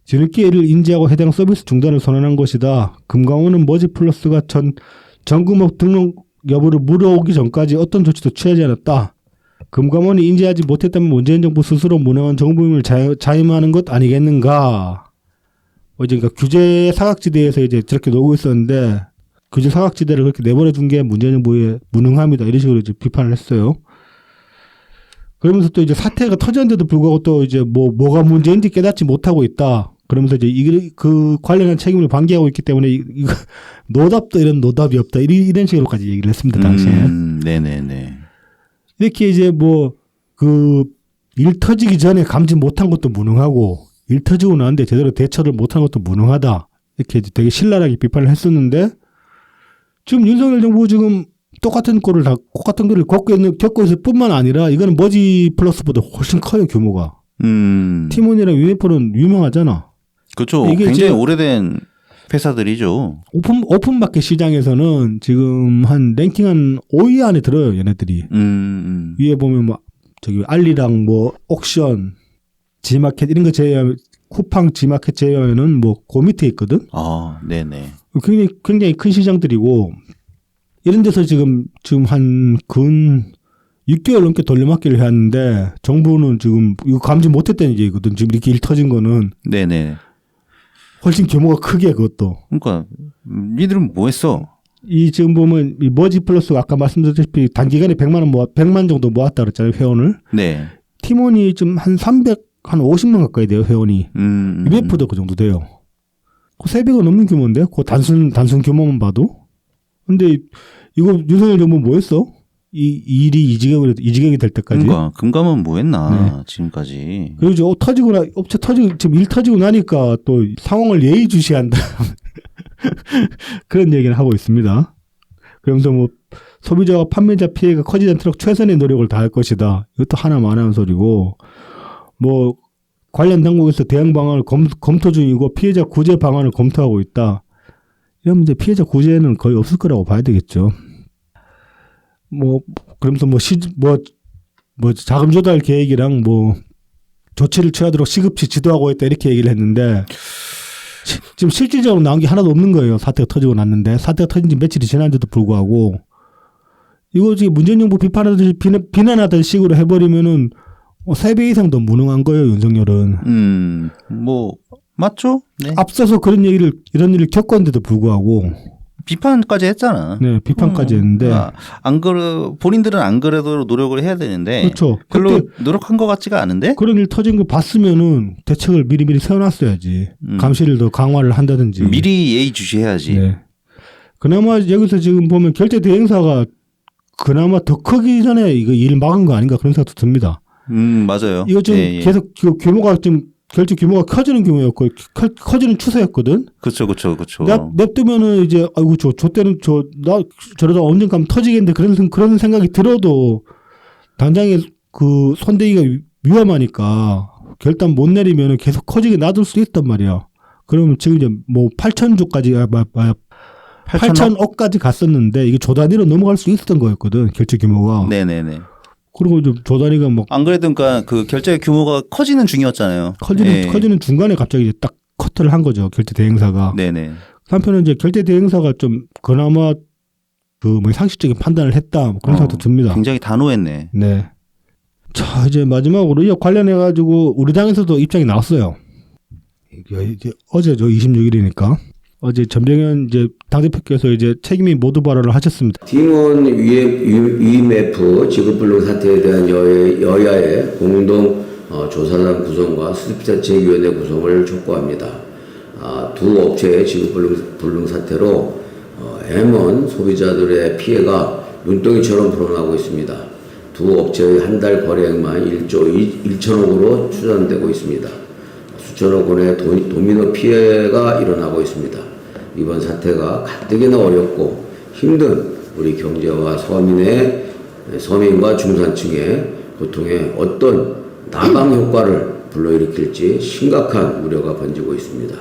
뒤늦게 이를 인지하고 해당 서비스 중단을 선언한 것이다. 금감원은 머지 플러스가 전금업 등록 여부를 물어오기 전까지 어떤 조치도 취하지 않았다. 금감원이 인지하지 못했다면 문재인 정부 스스로 무능한 정부임을 자임하는 것 아니겠는가. 그러니까 규제 사각지대에서 이제 저렇게 놀고 있었는데 규제 사각지대를 그렇게 내버려둔 게 문재인 정부의 무능함이다. 이런 식으로 이제 비판을 했어요. 그러면서 또 이제 사태가 터졌는데도 불구하고 또 이제 뭐가 문제인지 깨닫지 못하고 있다. 그러면서 이제 그 관련한 책임을 방기하고 있기 때문에 이거 노답도 이런 노답이 없다. 이런 식으로까지 얘기를 했습니다. 당시에. 네네네. 이렇게 이제 일 터지기 전에 감지 못한 것도 무능하고 일 터지고 나는데 제대로 대처를 못한 것도 무능하다. 이렇게 되게 신랄하게 비판을 했었는데 지금 윤석열 정부 지금 똑같은 꼴을 겪고 있을 뿐만 아니라 이거는 머지 플러스보다 훨씬 커요, 규모가. 티몬이랑 유니폰은 유명하잖아. 그렇죠. 이게 굉장히 오래된 회사들이죠. 오픈마켓 시장에서는 지금 랭킹 한 5위 안에 들어요, 얘네들이. 위에 보면 알리랑 옥션, 지마켓 이런 거 제외하면 쿠팡 지마켓 제외하면은 그 밑에 있거든. 아, 네네. 굉장히 큰 시장들이고 이런 데서 지금 한 근 6개월 넘게 돌려막기를 해왔는데 정부는 지금 이거 감지 못했다는 얘기거든. 지금 이렇게 일 터진 거는. 네네. 훨씬 규모가 크게 그것도. 그러니까 니들은 뭐 했어? 이 지금 보면 이 머지 플러스 아까 말씀드렸다시피 단기간에 100만 정도 모았다 그랬잖아요. 회원을. 네. 팀원이 좀 한 50만 가까이 돼요. 회원이. UF도 그 정도 돼요. 그 3배가 넘는 규모인데 그 단순 규모만 봐도. 근데 이거 윤석열 정부 뭐 했어? 이 일이 이 지경이 될 때까지. 그러니까 금감은 뭐 했나 네. 지금까지. 그리고 이제 업체 터지고 지금 일 터지고 나니까 또 상황을 예의주시한다. 그런 얘기를 하고 있습니다. 그러면서 뭐 소비자와 판매자 피해가 커지지 않도록 최선의 노력을 다할 것이다. 이것도 하나만 하는 소리고 뭐 관련 당국에서 대응 방안을 검토 중이고 피해자 구제 방안을 검토하고 있다. 이러면 이제 피해자 구제는 거의 없을 거라고 봐야 되겠죠. 뭐 그러면서 뭐 자금 조달 계획이랑 뭐 조치를 취하도록 시급히 지도하고 있다 이렇게 얘기를 했는데 지금 실질적으로 나온 게 하나도 없는 거예요. 사태가 터지고 났는데 사태가 터진 지 며칠이 지난데도 불구하고 이거 지금 문재인 정부 비난하던 식으로 해버리면은 3배 이상 더 무능한 거예요. 윤석열은. 뭐 맞죠? 네. 앞서서 이런 일을 겪었는데도 불구하고 비판까지 했잖아. 네, 비판까지 했는데 본인들은 안 그래도 노력을 해야 되는데 그렇죠. 별로 노력한 것 같지가 않은데 그런 일 터진 거 봤으면은 대책을 미리 세워놨어야지. 감시를 더 강화를 한다든지. 미리 예의주시해야지. 네. 그나마 여기서 지금 보면 결제 대행사가 그나마 더 크기 전에 이거 일 막은 거 아닌가 그런 생각도 듭니다. 맞아요. 이거 좀 계속 규모가 좀 결제 규모가 커지는 규모였고 커지는 추세였거든. 그렇죠. 냅두면은 이제 아이고 저 때는 나 저러다 언젠가 터지겠는데 그런 생각이 들어도 당장에 그 손대기가 위험하니까 결단 못 내리면은 계속 커지게 놔둘 수 있단 말이야. 그러면 지금 이제 뭐 8천억까지 갔었는데 이게 조 단위로 넘어갈 수 있었던 거였거든. 결제 규모가. 네네네. 그리고 조 단위가 막 안 그래도 그러니까 그 결제 규모가 커지는 중이었잖아요. 커지는 중간에 갑자기 이제 딱 커트를 한 거죠. 결제 대행사가. 네네. 한편은 이제 결제 대행사가 좀 그나마 그 뭐 상식적인 판단을 했다 그런 생각도 듭니다. 굉장히 단호했네. 네. 자 이제 마지막으로 이 관련해 가지고 우리 당에서도 입장이 나왔어요. 이제 어제죠 26일이니까. 어제 전병현 이제 당대표께서 이제 책임이 모두 발언을 하셨습니다. 팀원 UMF 지급불능 사태에 대한 여야의 공동 조사단 구성과 수습대책위원회 구성을 촉구합니다. 두 업체의 지급불능 사태로 M1 소비자들의 피해가 눈덩이처럼 불어나고 있습니다. 두 업체의 한 달 거래액만 1조 1천억으로 추산되고 있습니다. 수천억 원의 도미노 피해가 일어나고 있습니다. 이번 사태가 가뜩이나 어렵고 힘든 우리 경제와 서민과 중산층의 고통에 어떤 나방 효과를 불러일으킬지 심각한 우려가 번지고 있습니다.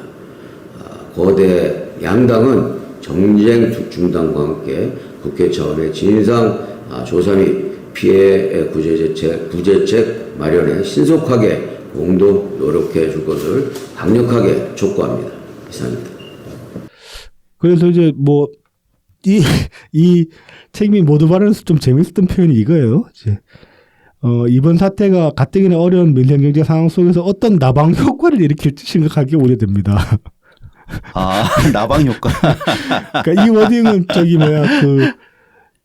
거대 양당은 정쟁 중단과 함께 국회 차원의 진상 조사 및 피해 구제책 마련에 신속하게 공동 노력해 줄 것을 강력하게 촉구합니다. 이상입니다. 그래서 이제 뭐 이 책임이 모두 발언에서 좀 재밌었던 표현이 이거예요. 이제 이번 사태가 가뜩이나 어려운 민생 경제 상황 속에서 어떤 나방 효과를 일으킬지 심각하게 우려됩니다. 나방 효과. 그러니까 이 워딩은 그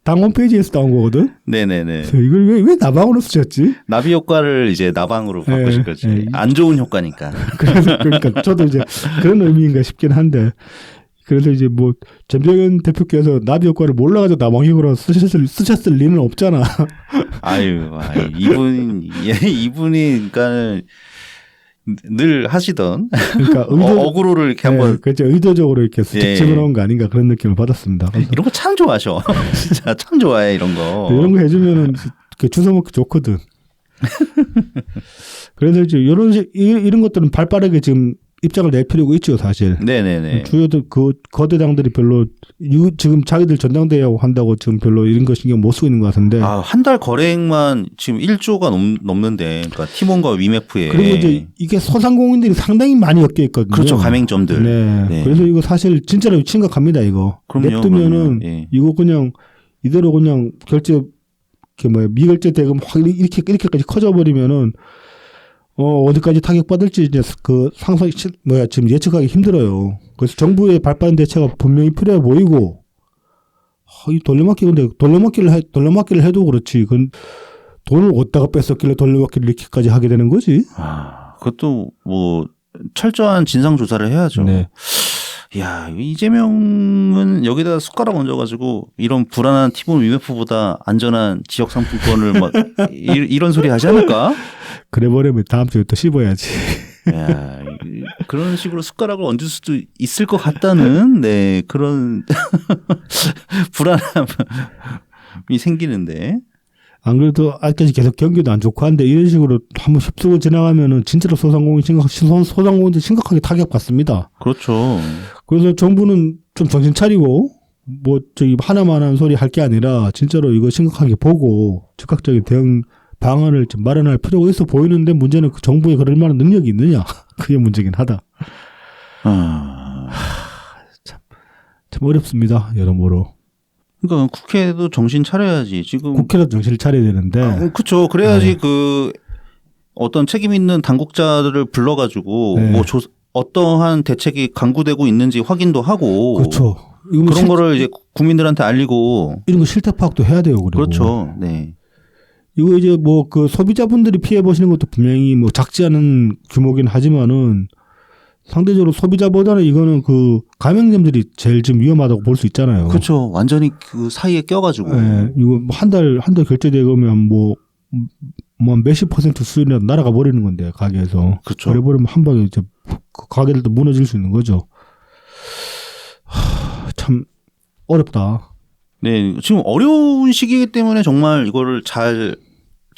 당 홈페이지에서 나온 거거든. 네네네. 이걸 왜 나방으로 쓰셨지? 나비 효과를 이제 나방으로 바꾸신 거지. 안 좋은 효과니까. 그러니까 저도 이제 그런 의미인가 싶긴 한데. 그래서 이제 뭐 전병현 대표께서 나비 효과를 몰라가지고 나방효과로 쓰셨을 리는 없잖아. 이분이 그러니까 늘 하시던 그러니까 어그로를 이렇게 한번 그렇죠. 의도적으로 이렇게 집어넣은 거 아닌가 그런 느낌을 받았습니다. 이런 거 참 좋아하셔. 진짜 참 좋아해 이런 거. 이런 거 해주면은 주워 먹기 좋거든. 그래서 이제 이런 것들은 발빠르게 지금 입장을 낼 필요가 있죠, 사실. 네네네. 주요도 그 거대당들이 별로 지금 자기들 전당대회하고 한다고 지금 별로 이런 거 신경 못 쓰고 있는 것 같은데. 아, 한 달 거래액만 지금 1조가 넘는데, 그러니까 티몬과 위메프에. 그리고 이제 이게 소상공인들이 상당히 많이 엮여 있거든요. 그렇죠, 가맹점들. 네. 네. 그래서 이거 사실 진짜로 심각합니다, 이거. 그럼요, 냅두면은 그럼요. 예. 이거 그냥 이대로 그냥 미결제 대금 확 이렇게까지 커져버리면은 어디까지 타격받을지 이제 그 지금 예측하기 힘들어요. 그래서 정부의 발빠른 대처가 분명히 필요해 보이고, 이 돌려막기를 해도 그렇지. 돈을 어디다가 뺐었길래 돌려막기를 이렇게까지 하게 되는 거지? 아, 그것도 뭐, 철저한 진상조사를 해야죠. 네. 야, 이재명은 여기다가 숟가락 얹어가지고 이런 불안한 티몬 위메프보다 안전한 지역 상품권을 막 이런 소리 하지 않을까? 그래 버리면 다음 주에 또 씹어야지. 야, 그런 식으로 숟가락을 얹을 수도 있을 것 같다는 네 그런 불안함이 생기는데. 안 그래도 아직까지 계속 경기도 안 좋고 한데 이런 식으로 한번 휩쓰고 지나가면은 진짜로 소상공인들 심각하게 타격받습니다. 그렇죠. 그래서 정부는 좀 정신 차리고 하나만 하는 소리 할 게 아니라 진짜로 이거 심각하게 보고 즉각적인 대응 방안을 좀 마련할 필요가 있어 보이는데 문제는 그 정부에 그럴 만한 능력이 있느냐. 그게 문제긴 하다. 참 어렵습니다. 여러모로. 그러니까 국회도 정신 차려야지. 지금 국회도 정신을 차려야 되는데. 그렇죠. 그래야지 네. 그 어떤 책임 있는 당국자들을 불러가지고 네. 어떠한 대책이 강구되고 있는지 확인도 하고. 그렇죠. 그런 거를 이제 국민들한테 알리고. 이런 거 실태 파악도 해야 돼요. 그리고. 그렇죠. 네. 이거 이제 그 소비자분들이 피해 보시는 것도 분명히 작지 않은 규모긴 하지만은 상대적으로 소비자보다는 이거는 그 가맹점들이 제일 좀 위험하다고 볼 수 있잖아요. 그렇죠. 완전히 그 사이에 껴가지고. 네, 이거 한 달 결제되면 몇십 % 수준이라도 날아가 버리는 건데 가게에서. 그렇죠. 그래 버리면 한 방에 이제 그 가게들도 무너질 수 있는 거죠. 참 어렵다. 네, 지금 어려운 시기이기 때문에 정말 이거를 잘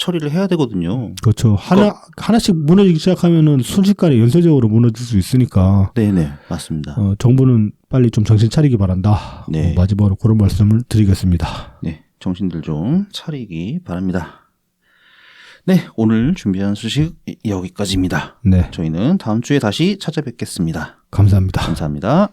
처리를 해야 되거든요. 그렇죠. 하나씩 무너지기 시작하면은 순식간에 연쇄적으로 무너질 수 있으니까. 네네, 맞습니다. 정부는 빨리 좀 정신 차리기 바란다. 네. 마지막으로 그런 말씀을 드리겠습니다. 네, 정신들 좀 차리기 바랍니다. 네, 오늘 준비한 소식 여기까지입니다. 네. 저희는 다음 주에 다시 찾아뵙겠습니다. 감사합니다. 감사합니다.